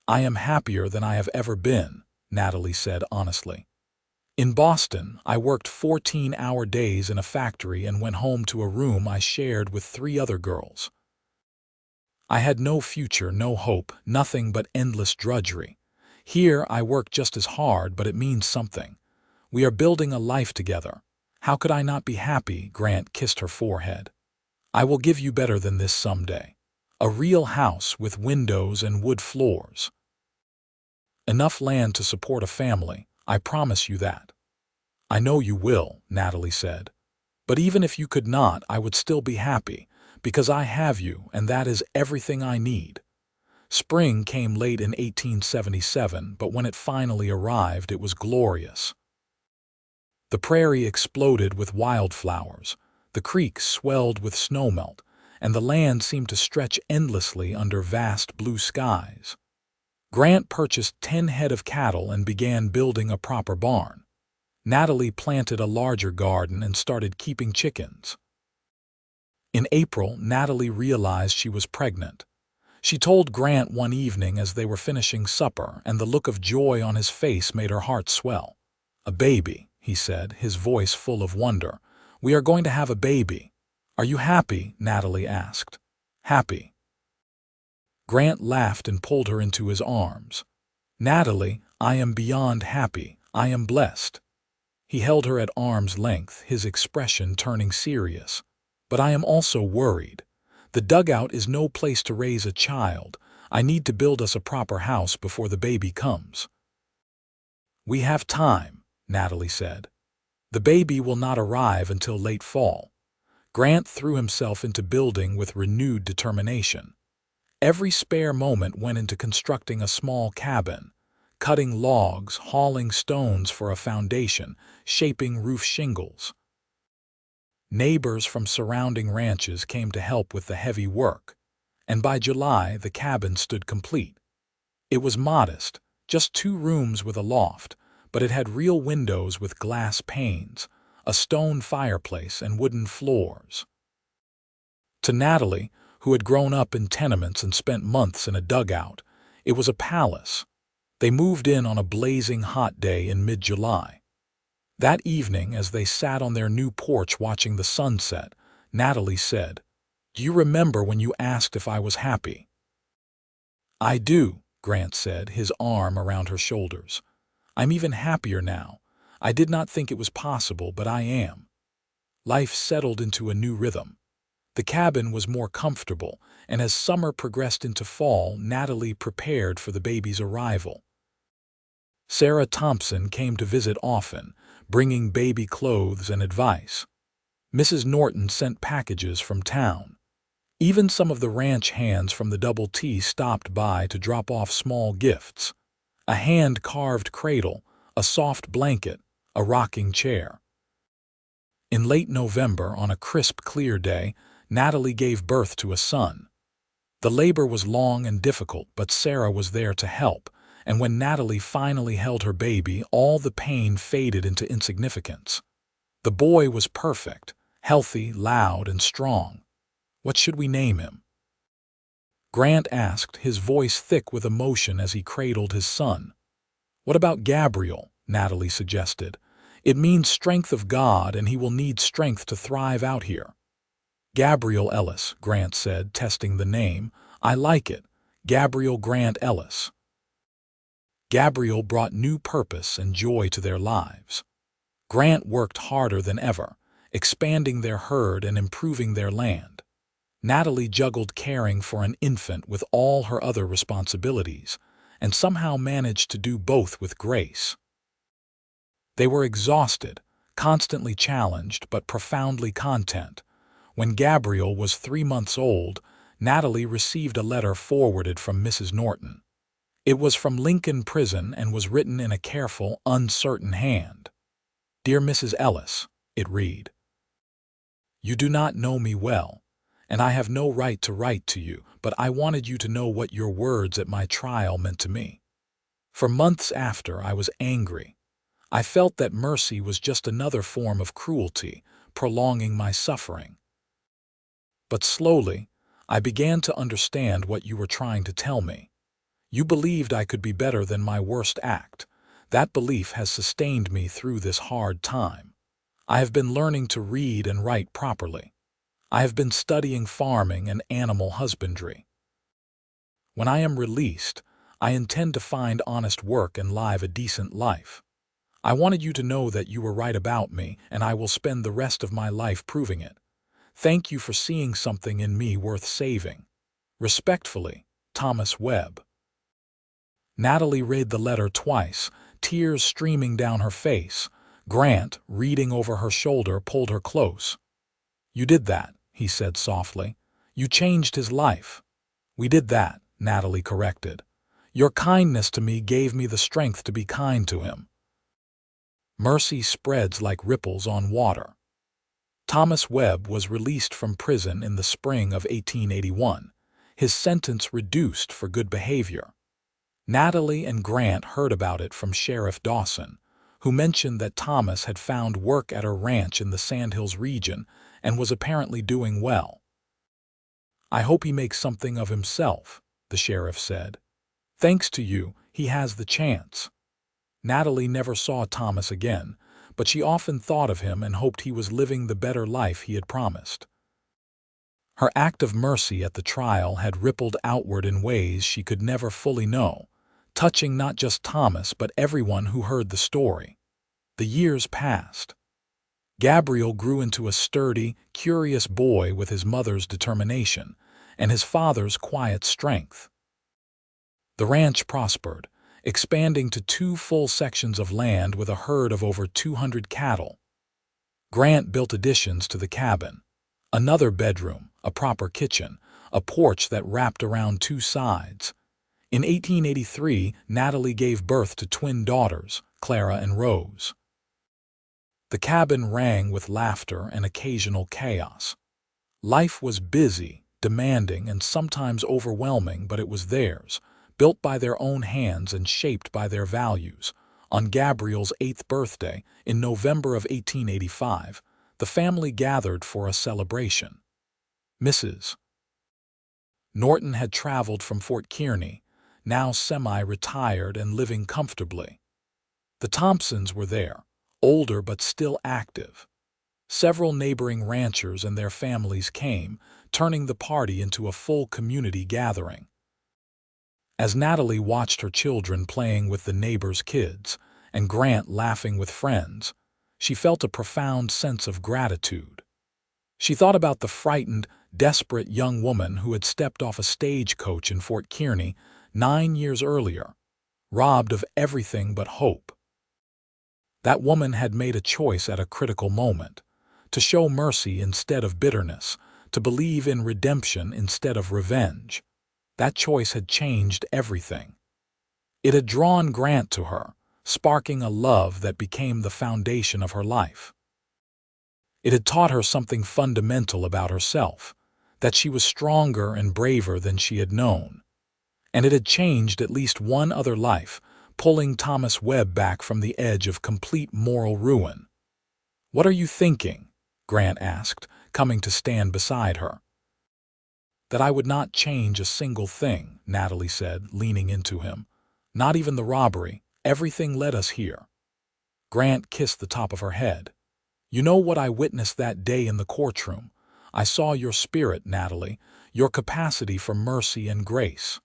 "I am happier than I have ever been," Natalie said honestly. "In Boston, I worked 14-hour days in a factory and went home to a room I shared with 3 other girls. I had no future, no hope, nothing but endless drudgery. Here I work just as hard, but it means something. We are building a life together. How could I not be happy?" Grant kissed her forehead. "I will give you better than this someday. A real house with windows and wood floors. Enough land to support a family, I promise you that." "I know you will," Natalie said. "But even if you could not, I would still be happy, because I have you, and that is everything I need." Spring came late in 1877, but when it finally arrived, it was glorious. The prairie exploded with wildflowers, the creeks swelled with snowmelt, and the land seemed to stretch endlessly under vast blue skies. Grant purchased 10 head of cattle and began building a proper barn. Natalie planted a larger garden and started keeping chickens. In April, Natalie realized she was pregnant. She told Grant one evening as they were finishing supper, and the look of joy on his face made her heart swell. "A baby," he said, his voice full of wonder. "We are going to have a baby." "Are you happy?" Natalie asked. "Happy." Grant laughed and pulled her into his arms. "Natalie, I am beyond happy. I am blessed." He held her at arm's length, his expression turning serious. "But I am also worried. The dugout is no place to raise a child. I need to build us a proper house before the baby comes." "We have time," Natalie said. "The baby will not arrive until late fall." Grant threw himself into building with renewed determination. Every spare moment went into constructing a small cabin, cutting logs, hauling stones for a foundation, shaping roof shingles. Neighbors from surrounding ranches came to help with the heavy work, and by July the cabin stood complete. It was modest, just 2 rooms with a loft, but it had real windows with glass panes, a stone fireplace, and wooden floors. To Natalie, who had grown up in tenements and spent months in a dugout, it was a palace. They moved in on a blazing hot day in mid-July. That evening, as they sat on their new porch watching the sunset, Natalie said, "Do you remember when you asked if I was happy?" "I do," Grant said, his arm around her shoulders. "I'm even happier now. I did not think it was possible, but I am." Life settled into a new rhythm. The cabin was more comfortable, and as summer progressed into fall, Natalie prepared for the baby's arrival. Sarah Thompson came to visit often, bringing baby clothes and advice. Mrs. Norton sent packages from town. Even some of the ranch hands from the Double T stopped by to drop off small gifts: a hand-carved cradle, a soft blanket, a rocking chair. In late November, on a crisp, clear day, Natalie gave birth to a son. The labor was long and difficult, but Sarah was there to help, and when Natalie finally held her baby, all the pain faded into insignificance. The boy was perfect, healthy, loud, and strong. "What should we name him?" Grant asked, his voice thick with emotion as he cradled his son. "What about Gabriel?" Natalie suggested. "It means strength of God, and he will need strength to thrive out here." "Gabriel Ellis," Grant said, testing the name. "I like it. Gabriel Grant Ellis." Gabriel brought new purpose and joy to their lives. Grant worked harder than ever, expanding their herd and improving their land. Natalie juggled caring for an infant with all her other responsibilities, and somehow managed to do both with grace. They were exhausted, constantly challenged, but profoundly content. When Gabriel was 3 months old, Natalie received a letter forwarded from Mrs. Norton. It was from Lincoln Prison and was written in a careful, uncertain hand. "Dear Mrs. Ellis," it read, "You do not know me well, and I have no right to write to you, but I wanted you to know what your words at my trial meant to me. For months after, I was angry. I felt that mercy was just another form of cruelty, prolonging my suffering. But slowly, I began to understand what you were trying to tell me. You believed I could be better than my worst act. That belief has sustained me through this hard time. I have been learning to read and write properly. I have been studying farming and animal husbandry. When I am released, I intend to find honest work and live a decent life. I wanted you to know that you were right about me, and I will spend the rest of my life proving it. Thank you for seeing something in me worth saving. Respectfully, Thomas Webb." Natalie read the letter twice, tears streaming down her face. Grant, reading over her shoulder, pulled her close. "You did that," he said softly. "You changed his life." "We did that," Natalie corrected. "Your kindness to me gave me the strength to be kind to him." Mercy spreads like ripples on water. Thomas Webb was released from prison in the spring of 1881, his sentence reduced for good behavior. Natalie and Grant heard about it from Sheriff Dawson, who mentioned that Thomas had found work at a ranch in the Sandhills region and was apparently doing well. "I hope he makes something of himself," the sheriff said. "Thanks to you, he has the chance." Natalie never saw Thomas again, but she often thought of him and hoped he was living the better life he had promised. Her act of mercy at the trial had rippled outward in ways she could never fully know, touching not just Thomas but everyone who heard the story. The years passed. Gabriel grew into a sturdy, curious boy with his mother's determination and his father's quiet strength. The ranch prospered, expanding to 2 full sections of land with a herd of over 200 cattle. Grant built additions to the cabin: another bedroom, a proper kitchen, a porch that wrapped around 2 sides. In 1883, Natalie gave birth to twin daughters, Clara and Rose. The cabin rang with laughter and occasional chaos. Life was busy, demanding, and sometimes overwhelming, but it was theirs, built by their own hands and shaped by their values. On Gabriel's 8th birthday, in November of 1885, the family gathered for a celebration. Mrs. Norton had traveled from Fort Kearny, now semi-retired and living comfortably. The Thompsons were there, older but still active. Several neighboring ranchers and their families came, turning the party into a full community gathering. As Natalie watched her children playing with the neighbors' kids and Grant laughing with friends, she felt a profound sense of gratitude. She thought about the frightened, desperate young woman who had stepped off a stagecoach in Fort Kearny 9 years earlier, robbed of everything but hope. That woman had made a choice at a critical moment, to show mercy instead of bitterness, to believe in redemption instead of revenge. That choice had changed everything. It had drawn Grant to her, sparking a love that became the foundation of her life. It had taught her something fundamental about herself, that she was stronger and braver than she had known. And it had changed at least one other life, pulling Thomas Webb back from the edge of complete moral ruin. "What are you thinking?" Grant asked, coming to stand beside her. "That I would not change a single thing," Natalie said, leaning into him. "Not even the robbery. Everything led us here." Grant kissed the top of her head. "You know what I witnessed that day in the courtroom. I saw your spirit, Natalie, your capacity for mercy and grace.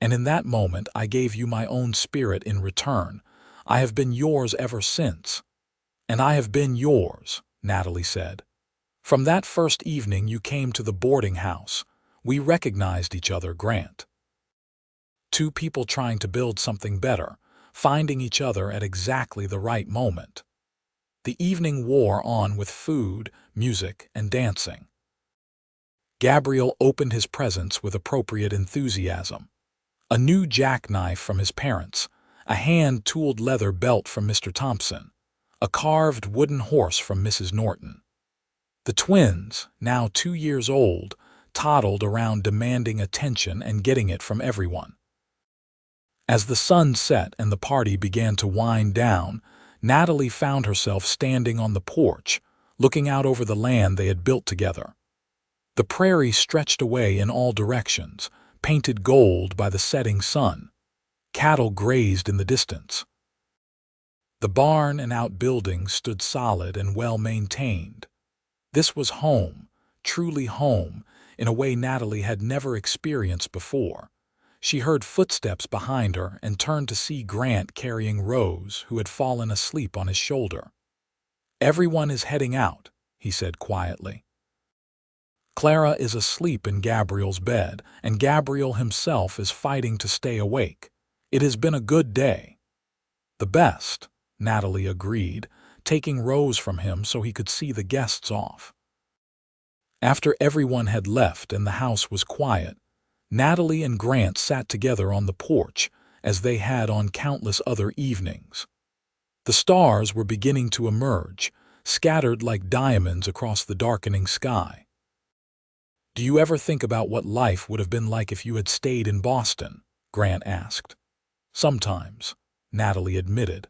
And in that moment I gave you my own spirit in return. I have been yours ever since." "And I have been yours," Natalie said. "From that first evening you came to the boarding house, we recognized each other, Grant. 2 people trying to build something better, finding each other at exactly the right moment." The evening wore on with food, music, and dancing. Gabriel opened his presents with appropriate enthusiasm. A new jackknife from his parents, a hand-tooled leather belt from Mr. Thompson, a carved wooden horse from Mrs. Norton. The twins, now 2 years old, toddled around demanding attention and getting it from everyone. As the sun set and the party began to wind down, Natalie found herself standing on the porch, looking out over the land they had built together. The prairie stretched away in all directions, painted gold by the setting sun. Cattle grazed in the distance. The barn and outbuildings stood solid and well-maintained. This was home, truly home, in a way Natalie had never experienced before. She heard footsteps behind her and turned to see Grant carrying Rose, who had fallen asleep on his shoulder. "Everyone is heading out," he said quietly. "Clara is asleep in Gabriel's bed, and Gabriel himself is fighting to stay awake. It has been a good day." "The best," Natalie agreed, taking Rose from him so he could see the guests off. After everyone had left and the house was quiet, Natalie and Grant sat together on the porch, as they had on countless other evenings. The stars were beginning to emerge, scattered like diamonds across the darkening sky. "Do you ever think about what life would have been like if you had stayed in Boston?" Grant asked. "Sometimes," Natalie admitted.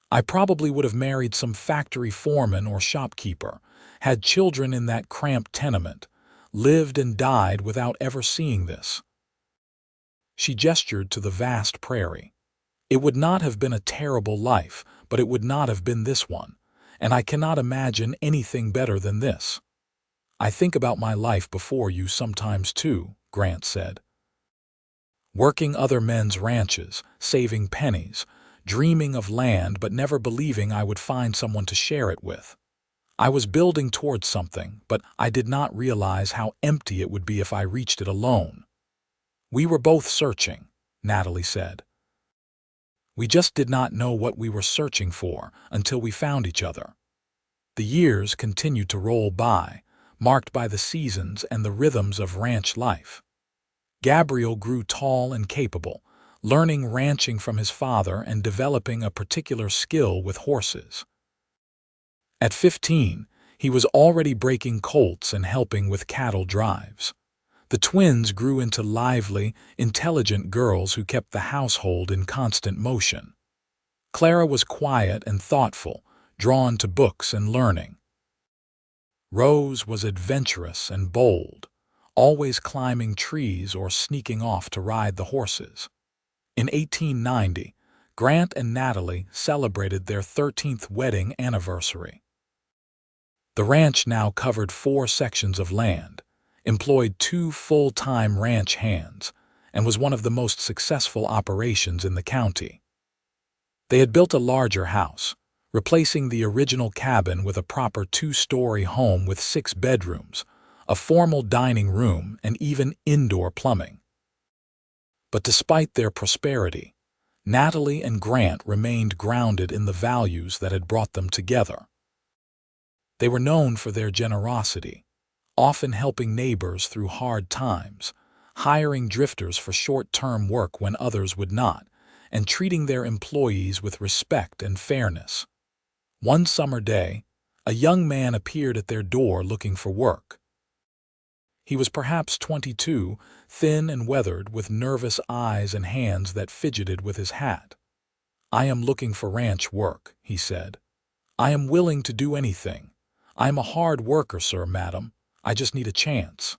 "I probably would have married some factory foreman or shopkeeper, had children in that cramped tenement, lived and died without ever seeing this." She gestured to the vast prairie. "It would not have been a terrible life, but it would not have been this one, and I cannot imagine anything better than this. I think about my life before you sometimes too, Grant said. Working other men's ranches, saving pennies, dreaming of land but never believing I would find someone to share it with. I was building towards something, but I did not realize how empty it would be if I reached it alone. We were both searching, Natalie said. We just did not know what we were searching for until we found each other. The years continued to roll by, marked by the seasons and the rhythms of ranch life. Gabriel grew tall and capable, learning ranching from his father and developing a particular skill with horses. At 15, he was already breaking colts and helping with cattle drives. The twins grew into lively, intelligent girls who kept the household in constant motion. Clara was quiet and thoughtful, drawn to books and learning. Rose was adventurous and bold, always climbing trees or sneaking off to ride the horses. In 1890, Grant and Natalie celebrated their 13th wedding anniversary. The ranch now covered 4 sections of land, employed 2 full-time ranch hands, and was one of the most successful operations in the county. They had built a larger house, replacing the original cabin with a proper 2-story home with 6 bedrooms, a formal dining room, and even indoor plumbing. But despite their prosperity, Natalie and Grant remained grounded in the values that had brought them together. They were known for their generosity, often helping neighbors through hard times, hiring drifters for short-term work when others would not, and treating their employees with respect and fairness. One summer day, a young man appeared at their door looking for work. He was perhaps 22, thin and weathered, with nervous eyes and hands that fidgeted with his hat. "I am looking for ranch work," he said. "I am willing to do anything. I am a hard worker, sir, madam. I just need a chance."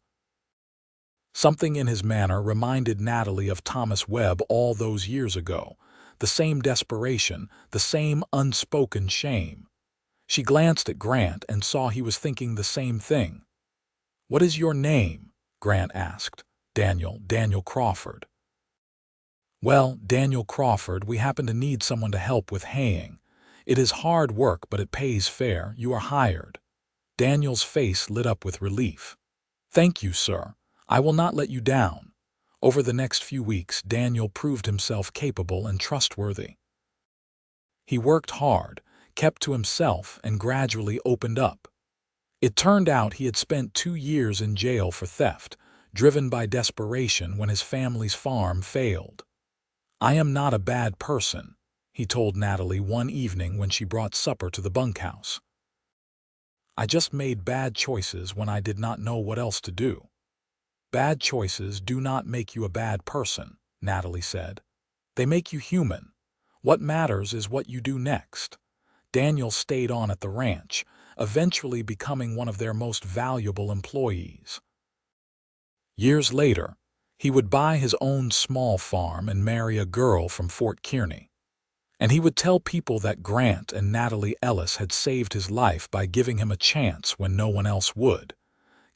Something in his manner reminded Natalie of Thomas Webb all those years ago, the same desperation, the same unspoken shame. She glanced at Grant and saw he was thinking the same thing. "What is your name?" Grant asked. Daniel Crawford." "Well, Daniel Crawford, we happen to need someone to help with haying. It is hard work, but it pays fair. You are hired." Daniel's face lit up with relief. "Thank you, sir. I will not let you down." Over the next few weeks, Daniel proved himself capable and trustworthy. He worked hard, kept to himself, and gradually opened up. It turned out he had spent 2 years in jail for theft, driven by desperation when his family's farm failed. "I am not a bad person," he told Natalie one evening when she brought supper to the bunkhouse. "I just made bad choices when I did not know what else to do." "Bad choices do not make you a bad person," Natalie said. "They make you human. What matters is what you do next." Daniel stayed on at the ranch, eventually becoming one of their most valuable employees. Years later, he would buy his own small farm and marry a girl from Fort Kearny. And he would tell people that Grant and Natalie Ellis had saved his life by giving him a chance when no one else would.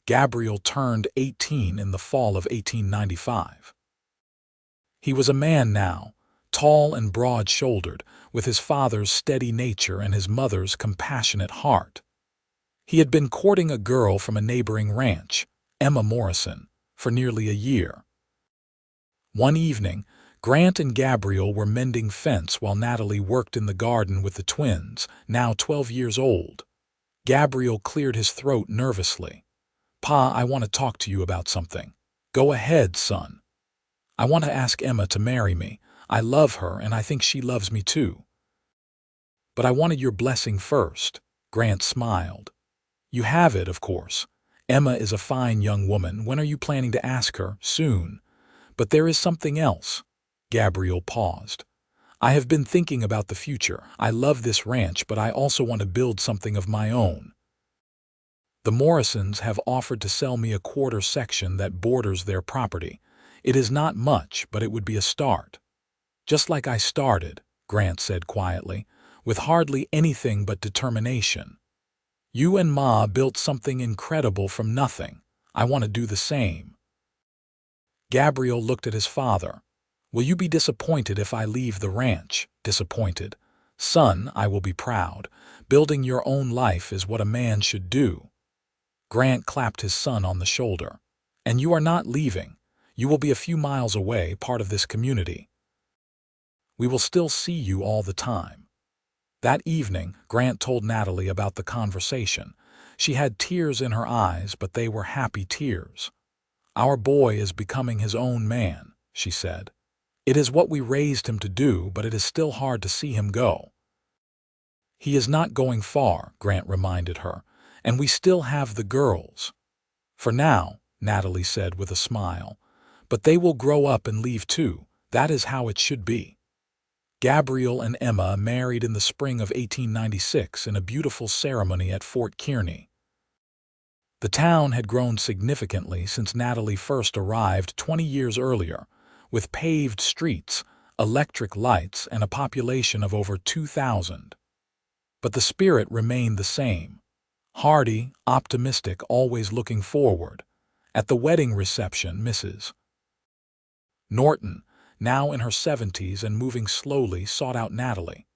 Gabriel turned 18 in the fall of 1895. He was a man now, tall and broad-shouldered, with his father's steady nature and his mother's compassionate heart. He had been courting a girl from a neighboring ranch, Emma Morrison, for nearly a year. One evening, Grant and Gabriel were mending fence while Natalie worked in the garden with the twins, now 12 years old. Gabriel cleared his throat nervously. "Pa, I want to talk to you about something." "Go ahead, son." "I want to ask Emma to marry me. I love her and I think she loves me too." "But I wanted your blessing first." Grant smiled. "You have it, of course. Emma is a fine young woman. When are you planning to ask her?" "Soon. But there is something else." Gabriel paused. "I have been thinking about the future. I love this ranch, but I also want to build something of my own. The Morrisons have offered to sell me a quarter section that borders their property. It is not much, but it would be a start." "Just like I started," Grant said quietly, with hardly anything but determination. "You and Ma built something incredible from nothing. I want to do the same." Gabriel looked at his father. "Will you be disappointed if I leave the ranch?" "Disappointed? Son, I will be proud. Building your own life is what a man should do." Grant clapped his son on the shoulder. "And you are not leaving. You will be a few miles away, part of this community. We will still see you all the time." That evening, Grant told Natalie about the conversation. She had tears in her eyes, but they were happy tears. "Our boy is becoming his own man," she said. "It is what we raised him to do, but it is still hard to see him go." "He is not going far," Grant reminded her, "and we still have the girls." "For now," Natalie said with a smile. "But they will grow up and leave too. That is how it should be." Gabriel and Emma married in the spring of 1896 in a beautiful ceremony at Fort Kearny. The town had grown significantly since Natalie first arrived 20 years earlier, with paved streets, electric lights, and a population of over 2,000. But the spirit remained the same. Hardy, optimistic, always looking forward. At the wedding reception, Mrs. Norton, now in her 70s and moving slowly, sought out Natalie.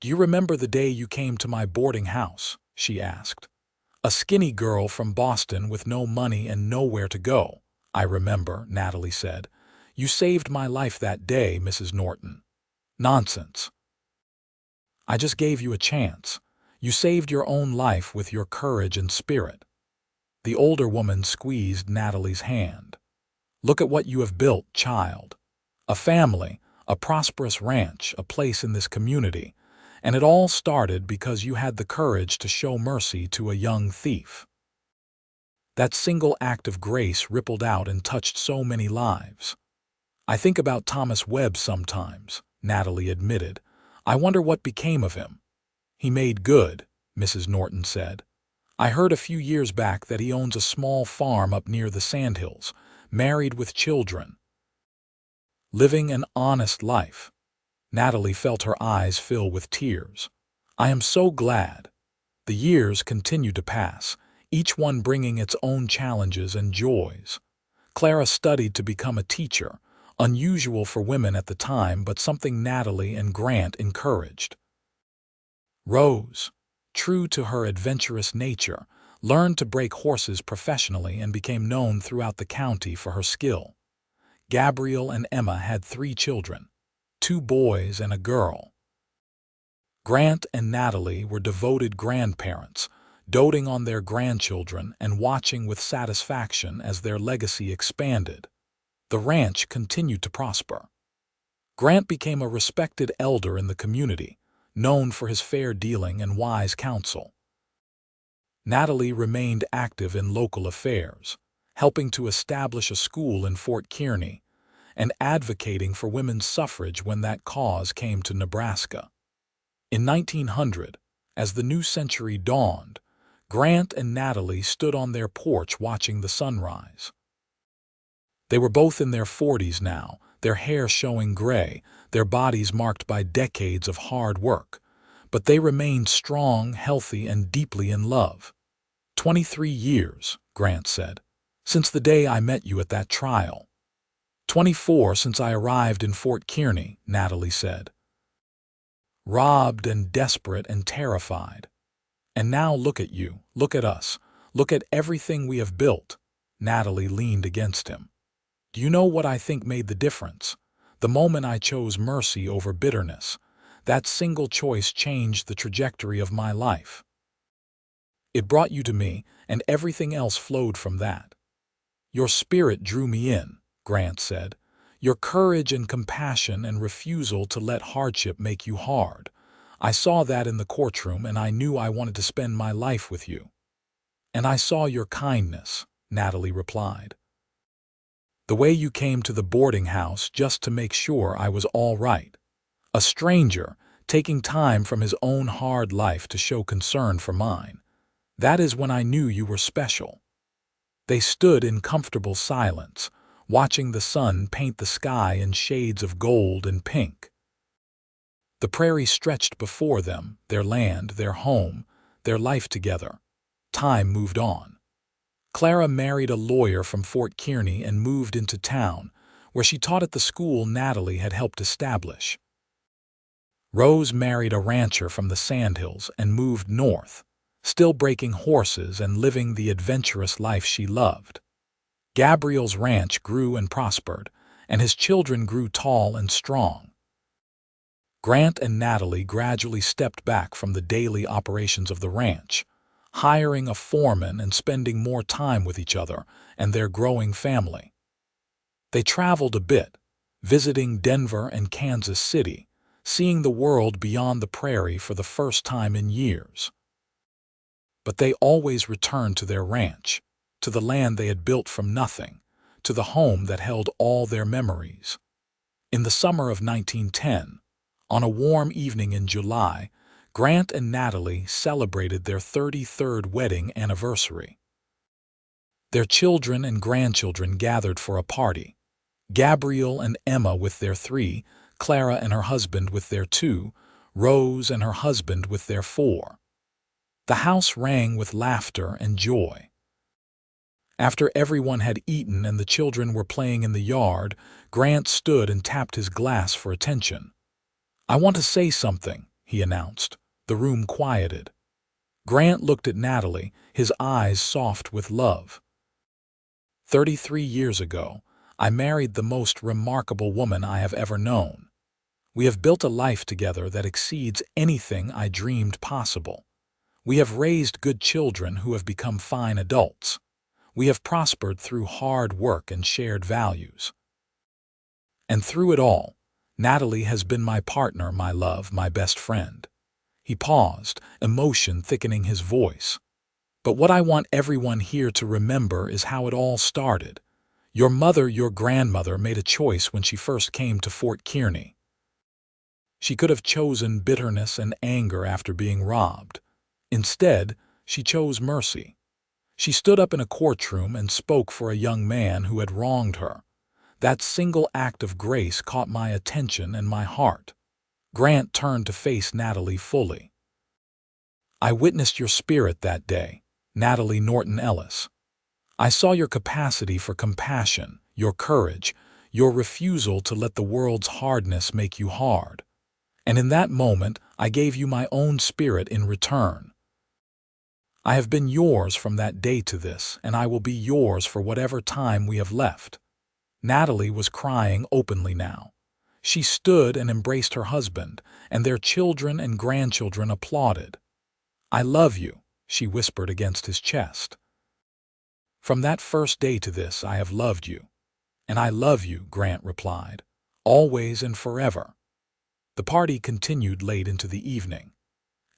"Do you remember the day you came to my boarding house?" she asked. "A skinny girl from Boston with no money and nowhere to go." "I remember," Natalie said. "You saved my life that day, Mrs. Norton." "Nonsense. I just gave you a chance. You saved your own life with your courage and spirit." The older woman squeezed Natalie's hand. "Look at what you have built, child. A family, a prosperous ranch, a place in this community. And it all started because you had the courage to show mercy to a young thief." That single act of grace rippled out and touched so many lives. "I think about Thomas Webb sometimes," Natalie admitted. "I wonder what became of him." "He made good," Mrs. Norton said. "I heard a few years back that he owns a small farm up near the Sandhills, married with children. Living an honest life." Natalie felt her eyes fill with tears. "I am so glad." The years continued to pass, each one bringing its own challenges and joys. Clara studied to become a teacher, unusual for women at the time, but something Natalie and Grant encouraged. Rose, true to her adventurous nature, learned to break horses professionally and became known throughout the county for her skill. Gabriel and Emma had 3 children, 2 boys and a girl. Grant and Natalie were devoted grandparents, doting on their grandchildren and watching with satisfaction as their legacy expanded. The ranch continued to prosper. Grant became a respected elder in the community, known for his fair dealing and wise counsel. Natalie remained active in local affairs, helping to establish a school in Fort Kearny, and advocating for women's suffrage when that cause came to Nebraska. In 1900, as the new century dawned, Grant and Natalie stood on their porch watching the sunrise. They were both in their 40s now, their hair showing gray, their bodies marked by decades of hard work, but they remained strong, healthy, and deeply in love. 23 years, Grant said, since the day I met you at that trial. 24 since I arrived in Fort Kearny, Natalie said. Robbed and desperate and terrified. And now look at you, look at us, look at everything we have built. Natalie leaned against him. Do you know what I think made the difference? The moment I chose mercy over bitterness. That single choice changed the trajectory of my life. It brought you to me, and everything else flowed from that. Your spirit drew me in, Grant said. Your courage and compassion and refusal to let hardship make you hard. I saw that in the courtroom, and I knew I wanted to spend my life with you. And I saw your kindness, Natalie replied. The way you came to the boarding house just to make sure I was all right. A stranger, taking time from his own hard life to show concern for mine. That is when I knew you were special. They stood in comfortable silence, watching the sun paint the sky in shades of gold and pink. The prairie stretched before them, their land, their home, their life together. Time moved on. Clara married a lawyer from Fort Kearny and moved into town, where she taught at the school Natalie had helped establish. Rose married a rancher from the Sandhills and moved north, still breaking horses and living the adventurous life she loved. Gabriel's ranch grew and prospered, and his children grew tall and strong. Grant and Natalie gradually stepped back from the daily operations of the ranch, hiring a foreman and spending more time with each other and their growing family. They traveled a bit, visiting Denver and Kansas City, seeing the world beyond the prairie for the first time in years. But they always returned to their ranch, to the land they had built from nothing, to the home that held all their memories. In the summer of 1910, on a warm evening in July, Grant and Natalie celebrated their 33rd wedding anniversary. Their children and grandchildren gathered for a party. Gabriel and Emma with their 3, Clara and her husband with their 2, Rose and her husband with their 4. The house rang with laughter and joy. After everyone had eaten and the children were playing in the yard, Grant stood and tapped his glass for attention. "I want to say something," he announced. The room quieted. Grant looked at Natalie, his eyes soft with love. 33 years ago, I married the most remarkable woman I have ever known. We have built a life together that exceeds anything I dreamed possible. We have raised good children who have become fine adults. We have prospered through hard work and shared values. And through it all, Natalie has been my partner, my love, my best friend." He paused, emotion thickening his voice. "But what I want everyone here to remember is how it all started. Your mother, your grandmother, made a choice when she first came to Fort Kearny. She could have chosen bitterness and anger after being robbed. Instead, she chose mercy. She stood up in a courtroom and spoke for a young man who had wronged her. That single act of grace caught my attention and my heart." Grant turned to face Natalie fully. "I witnessed your spirit that day, Natalie Norton Ellis. I saw your capacity for compassion, your courage, your refusal to let the world's hardness make you hard. And in that moment, I gave you my own spirit in return. I have been yours from that day to this, and I will be yours for whatever time we have left." Natalie was crying openly now. She stood and embraced her husband, and their children and grandchildren applauded. "I love you," she whispered against his chest. "From that first day to this, I have loved you." "And I love you," Grant replied, "always and forever." The party continued late into the evening.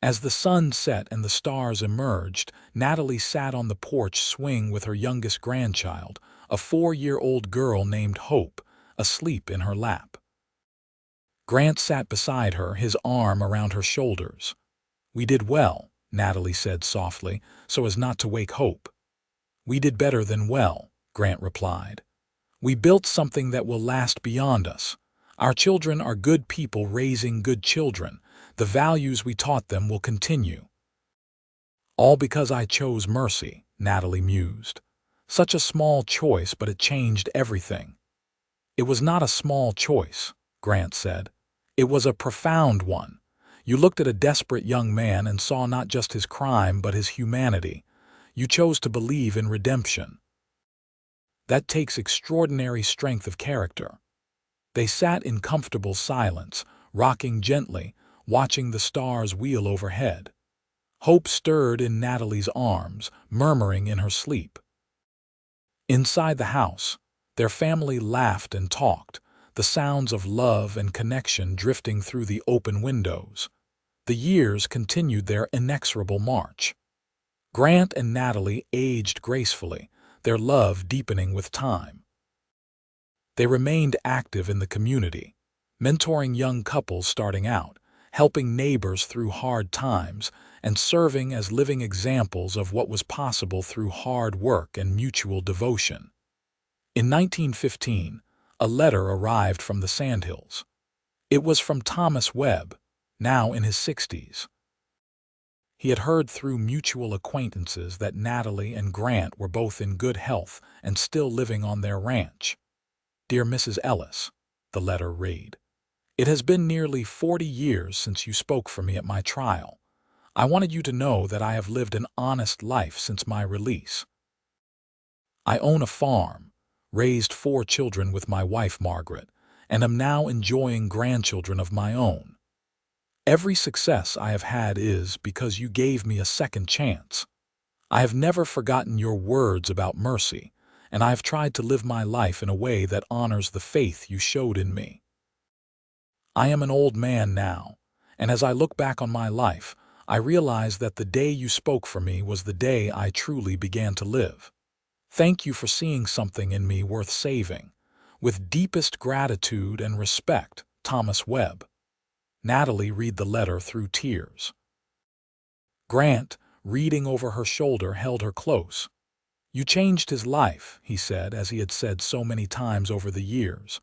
As the sun set and the stars emerged, Natalie sat on the porch swing with her youngest grandchild, a 4-year-old girl named Hope, asleep in her lap. Grant sat beside her, his arm around her shoulders. "We did well," Natalie said softly, so as not to wake Hope. "We did better than well," Grant replied. "We built something that will last beyond us. Our children are good people raising good children. The values we taught them will continue." "All because I chose mercy," Natalie mused. "Such a small choice, but it changed everything." "It was not a small choice," Grant said. "It was a profound one. You looked at a desperate young man and saw not just his crime but his humanity. You chose to believe in redemption. That takes extraordinary strength of character." They sat in comfortable silence, rocking gently, watching the stars wheel overhead. Hope stirred in Natalie's arms, murmuring in her sleep. Inside the house, their family laughed and talked, the sounds of love and connection drifting through the open windows. The years continued their inexorable march. Grant and Natalie aged gracefully, their love deepening with time. They remained active in the community, mentoring young couples starting out, helping neighbors through hard times, and serving as living examples of what was possible through hard work and mutual devotion. In 1915, a letter arrived from the Sandhills. It was from Thomas Webb, now in his 60s. He had heard through mutual acquaintances that Natalie and Grant were both in good health and still living on their ranch. "Dear Mrs. Ellis," the letter read, "it has been nearly 40 years since you spoke for me at my trial. I wanted you to know that I have lived an honest life since my release. I own a farm, raised 4 children with my wife Margaret, and am now enjoying grandchildren of my own. Every success I have had is because you gave me a second chance. I have never forgotten your words about mercy, and I have tried to live my life in a way that honors the faith you showed in me. I am an old man now, and as I look back on my life, I realize that the day you spoke for me was the day I truly began to live. Thank you for seeing something in me worth saving. With deepest gratitude and respect, Thomas Webb." Natalie read the letter through tears. Grant, reading over her shoulder, held her close. "You changed his life," he said, as he had said so many times over the years.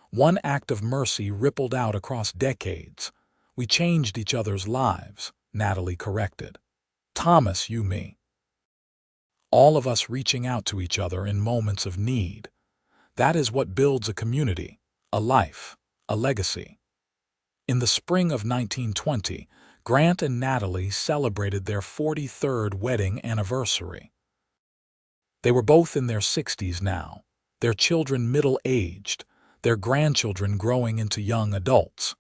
"One act of mercy rippled out across decades. We changed each other's lives," Natalie corrected. "Thomas, you, me. All of us reaching out to each other in moments of need. That is what builds a community, a life, a legacy." In the spring of 1920, Grant and Natalie celebrated their 43rd wedding anniversary. They were both in their 60s now, their children middle-aged, their grandchildren growing into young adults.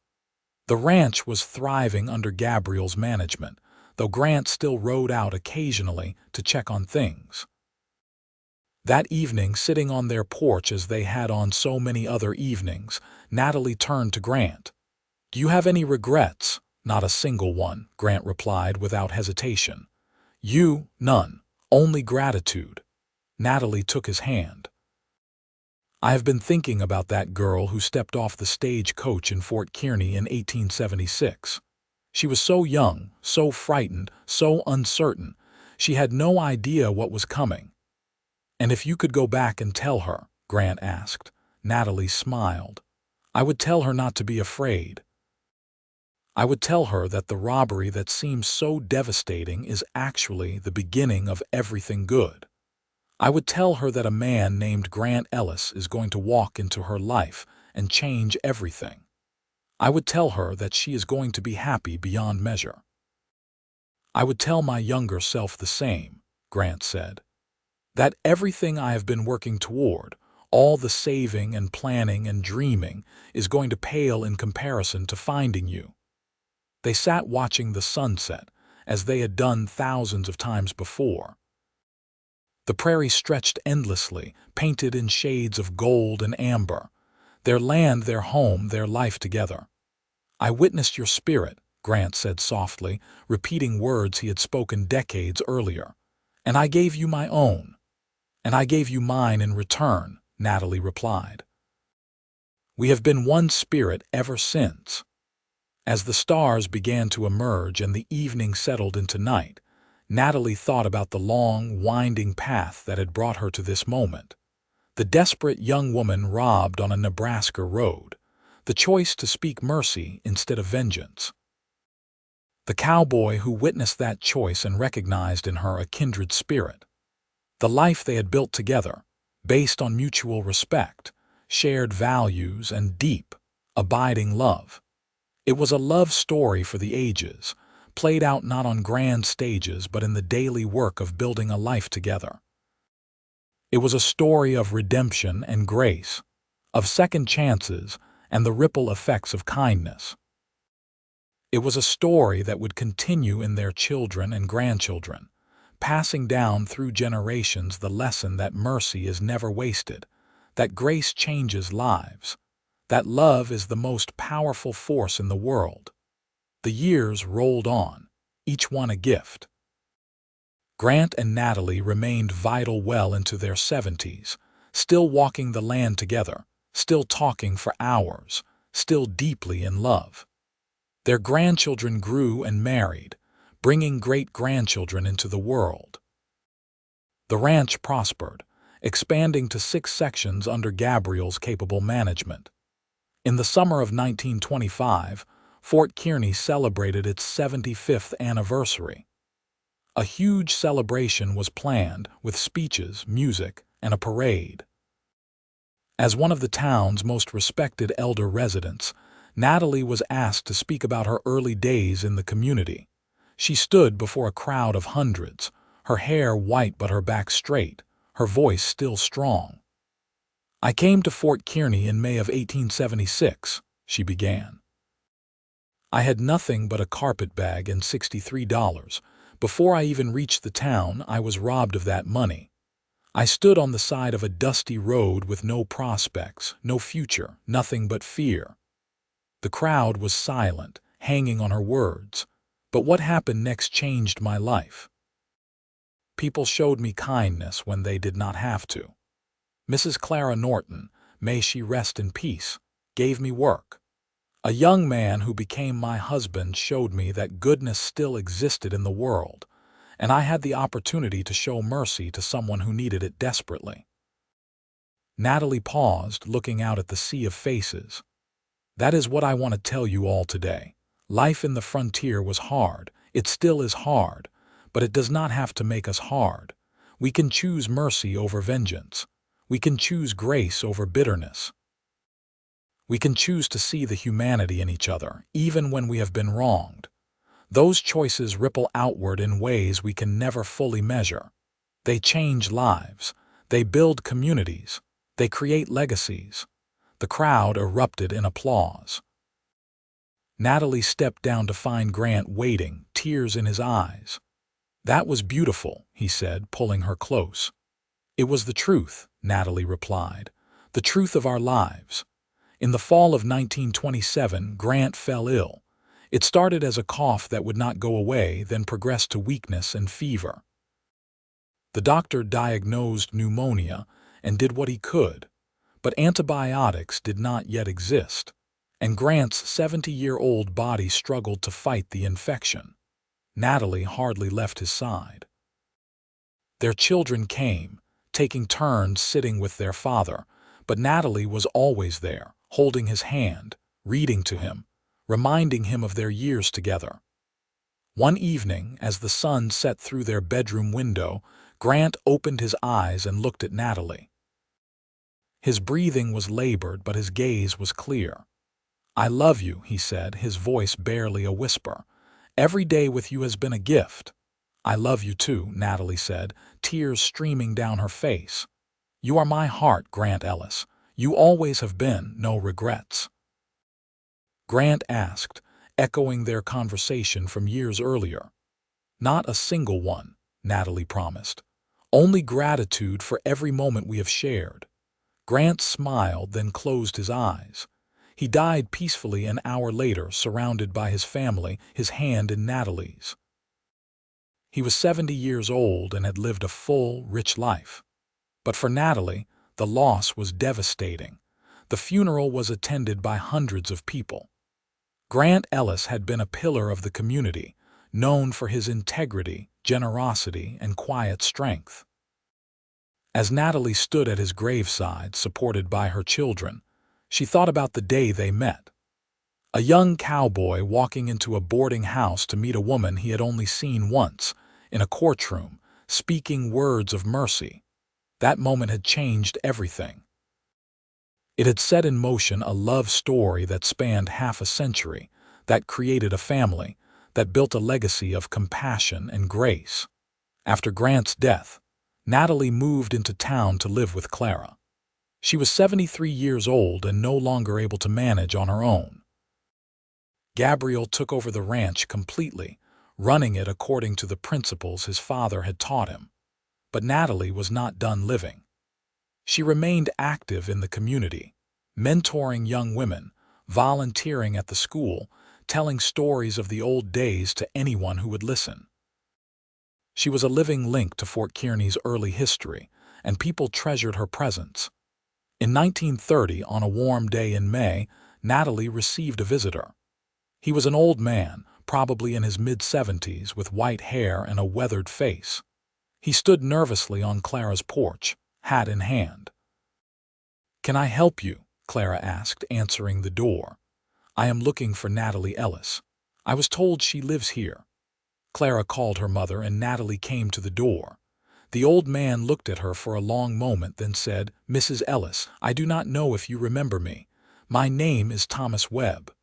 The ranch was thriving under Gabriel's management, though Grant still rode out occasionally to check on things. That evening, sitting on their porch as they had on so many other evenings, Natalie turned to Grant. "Do you have any regrets?" "Not a single one," Grant replied without hesitation. None, only gratitude." Natalie took his hand. "I have been thinking about that girl who stepped off the stagecoach in Fort Kearny in 1876. She was so young, so frightened, so uncertain. She had no idea what was coming." "And if you could go back and tell her?" Grant asked. Natalie smiled. "I would tell her not to be afraid. I would tell her that the robbery that seems so devastating is actually the beginning of everything good. I would tell her that a man named Grant Ellis is going to walk into her life and change everything. I would tell her that she is going to be happy beyond measure." "I would tell my younger self the same," Grant said. "That everything I have been working toward, all the saving and planning and dreaming, is going to pale in comparison to finding you." They sat watching the sunset, as they had done thousands of times before. The prairie stretched endlessly, painted in shades of gold and amber. Their land, their home, their life together. "I witnessed your spirit," Grant said softly, repeating words he had spoken decades earlier. "And I gave you my own." "And I gave you mine in return," Natalie replied. "We have been one spirit ever since." As the stars began to emerge and the evening settled into night, Natalie thought about the long, winding path that had brought her to this moment. The desperate young woman robbed on a Nebraska road, the choice to speak mercy instead of vengeance. The cowboy who witnessed that choice and recognized in her a kindred spirit. The life they had built together, based on mutual respect, shared values, and deep, abiding love. It was a love story for the ages, played out not on grand stages but in the daily work of building a life together. It was a story of redemption and grace, of second chances and the ripple effects of kindness. It was a story that would continue in their children and grandchildren, passing down through generations the lesson that mercy is never wasted, that grace changes lives, that love is the most powerful force in the world. The years rolled on, each one a gift. Grant and Natalie remained vital well into their 70s, still walking the land together, still talking for hours, still deeply in love. Their grandchildren grew and married, bringing great-grandchildren into the world. The ranch prospered, expanding to 6 sections under Gabriel's capable management. In the summer of 1925, Fort Kearny celebrated its 75th anniversary. A huge celebration was planned with speeches, music, and a parade. As one of the town's most respected elder residents, Natalie was asked to speak about her early days in the community. She stood before a crowd of hundreds, her hair white but her back straight, her voice still strong. "I came to Fort Kearny in May of 1876, she began. "I had nothing but a carpetbag and $63. Before I even reached the town, I was robbed of that money. I stood on the side of a dusty road with no prospects, no future, nothing but fear." The crowd was silent, hanging on her words. "But what happened next changed my life. People showed me kindness when they did not have to. Mrs. Clara Norton, may she rest in peace, gave me work. A young man who became my husband showed me that goodness still existed in the world, and I had the opportunity to show mercy to someone who needed it desperately." Natalie paused, looking out at the sea of faces. "That is what I want to tell you all today. Life in the frontier was hard. It still is hard, but it does not have to make us hard. We can choose mercy over vengeance. We can choose grace over bitterness. We can choose to see the humanity in each other, even when we have been wronged. Those choices ripple outward in ways we can never fully measure. They change lives. They build communities. They create legacies." The crowd erupted in applause. Natalie stepped down to find Grant waiting, tears in his eyes. "That was beautiful," he said, pulling her close. "It was the truth," Natalie replied. "The truth of our lives." In the fall of 1927, Grant fell ill. It started as a cough that would not go away, then progressed to weakness and fever. The doctor diagnosed pneumonia and did what he could, but antibiotics did not yet exist, and Grant's 70-year-old body struggled to fight the infection. Natalie hardly left his side. Their children came, taking turns sitting with their father, but Natalie was always there, holding his hand, reading to him, reminding him of their years together. One evening, as the sun set through their bedroom window, Grant opened his eyes and looked at Natalie. His breathing was labored, but his gaze was clear. "I love you," he said, his voice barely a whisper. "Every day with you has been a gift." "I love you too," Natalie said, tears streaming down her face. "You are my heart, Grant Ellis. You always have been, no regrets." Grant asked, echoing their conversation from years earlier. "Not a single one," Natalie promised. "Only gratitude for every moment we have shared." Grant smiled, then closed his eyes. He died peacefully an hour later, surrounded by his family, his hand in Natalie's. He was 70 years old and had lived a full, rich life. But for Natalie, the loss was devastating. The funeral was attended by hundreds of people. Grant Ellis had been a pillar of the community, known for his integrity, generosity, and quiet strength. As Natalie stood at his graveside, supported by her children, she thought about the day they met. A young cowboy walking into a boarding house to meet a woman he had only seen once, in a courtroom, speaking words of mercy. That moment had changed everything. It had set in motion a love story that spanned half a century, that created a family, that built a legacy of compassion and grace. After Grant's death, Natalie moved into town to live with Clara. She was 73 years old and no longer able to manage on her own. Gabriel took over the ranch completely, running it according to the principles his father had taught him. But Natalie was not done living. She remained active in the community, mentoring young women, volunteering at the school, telling stories of the old days to anyone who would listen. She was a living link to Fort Kearny's early history, and people treasured her presence. In 1930, on a warm day in May, Natalie received a visitor. He was an old man, probably in his mid-70s, with white hair and a weathered face. He stood nervously on Clara's porch, hat in hand. "Can I help you?" Clara asked, answering the door. I am looking for Natalie Ellis. I was told she lives here." Clara called her mother, and Natalie came to the door. The old man looked at her for a long moment, then said, "Mrs. Ellis, I do not know if you remember me. My name is Thomas Webb."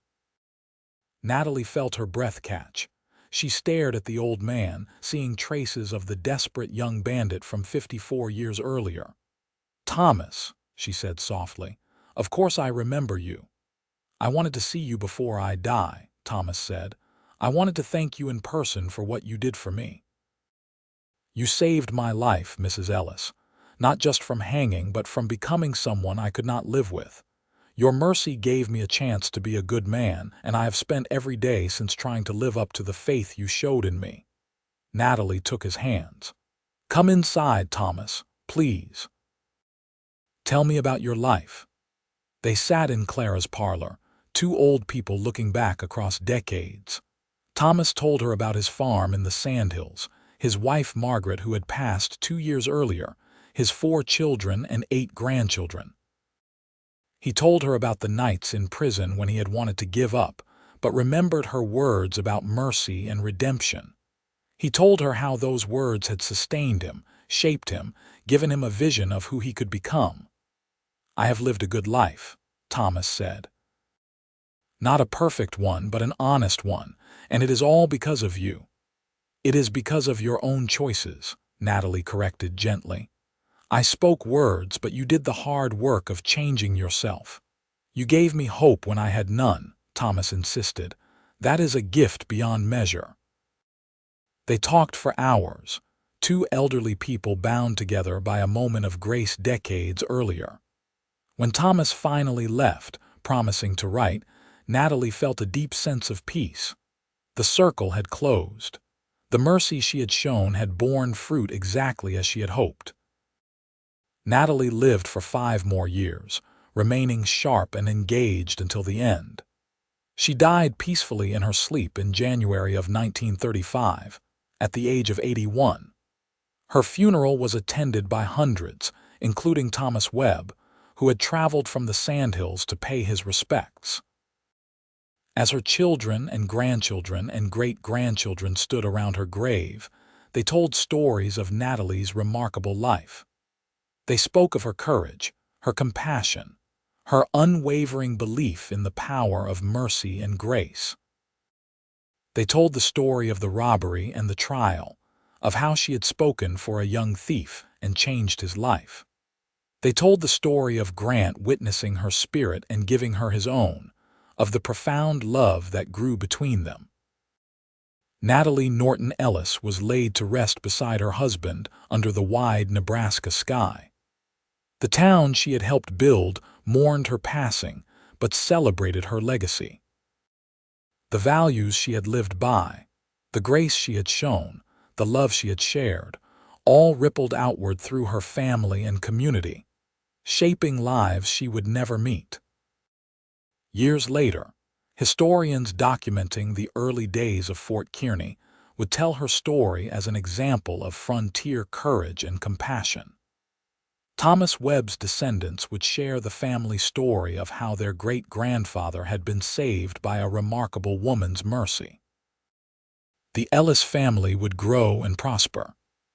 Natalie felt her breath catch. She stared at the old man, seeing traces of the desperate young bandit from 54 years earlier. "Thomas," she said softly, "of course I remember you." "I wanted to see you before I die," Thomas said. "I wanted to thank you in person for what you did for me. You saved my life, Mrs. Ellis, not just from hanging, but from becoming someone I could not live with. Your mercy gave me a chance to be a good man, and I have spent every day since trying to live up to the faith you showed in me." Natalie took his hands. "Come inside, Thomas, please. Tell me about your life." They sat in Clara's parlor, two old people looking back across decades. Thomas told her about his farm in the Sandhills, his wife Margaret, who had passed 2 years earlier, his 4 children and 8 grandchildren. He told her about the nights in prison when he had wanted to give up, but remembered her words about mercy and redemption. He told her how those words had sustained him, shaped him, given him a vision of who he could become. "I have lived a good life," Thomas said. "Not a perfect one, but an honest one, and it is all because of you." "It is because of your own choices," Natalie corrected gently. "I spoke words, but you did the hard work of changing yourself. You gave me hope when I had none," Thomas insisted. "That is a gift beyond measure." They talked for hours, two elderly people bound together by a moment of grace decades earlier. When Thomas finally left, promising to write, Natalie felt a deep sense of peace. The circle had closed. The mercy she had shown had borne fruit exactly as she had hoped. Natalie lived for 5 more years, remaining sharp and engaged until the end. She died peacefully in her sleep in January of 1935, at the age of 81. Her funeral was attended by hundreds, including Thomas Webb, who had traveled from the Sandhills to pay his respects. As her children and grandchildren and great-grandchildren stood around her grave, they told stories of Natalie's remarkable life. They spoke of her courage, her compassion, her unwavering belief in the power of mercy and grace. They told the story of the robbery and the trial, of how she had spoken for a young thief and changed his life. They told the story of Grant witnessing her spirit and giving her his own, of the profound love that grew between them. Natalie Norton Ellis was laid to rest beside her husband under the wide Nebraska sky. The town she had helped build mourned her passing, but celebrated her legacy. The values she had lived by, the grace she had shown, the love she had shared, all rippled outward through her family and community, shaping lives she would never meet. Years later, historians documenting the early days of Fort Kearny would tell her story as an example of frontier courage and compassion. Thomas Webb's descendants would share the family story of how their great-grandfather had been saved by a remarkable woman's mercy. The Ellis family would grow and prosper,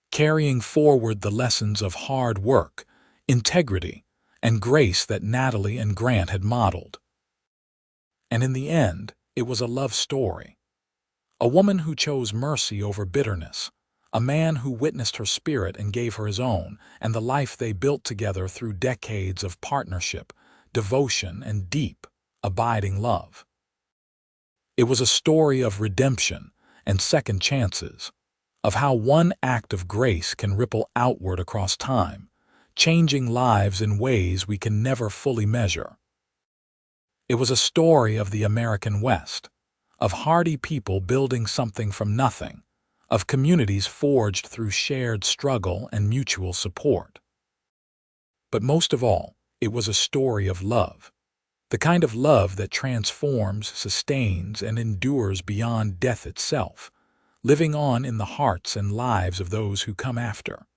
carrying forward the lessons of hard work, integrity, and grace that Natalie and Grant had modeled. And in the end, it was a love story. A woman who chose mercy over bitterness, a man who witnessed her spirit and gave her his own, and the life they built together through decades of partnership, devotion, and deep, abiding love. It was a story of redemption and second chances, of how one act of grace can ripple outward across time, changing lives in ways we can never fully measure. It was a story of the American West, of hardy people building something from nothing, of communities forged through shared struggle and mutual support. But most of all, it was a story of love, the kind of love that transforms, sustains, and endures beyond death itself, living on in the hearts and lives of those who come after.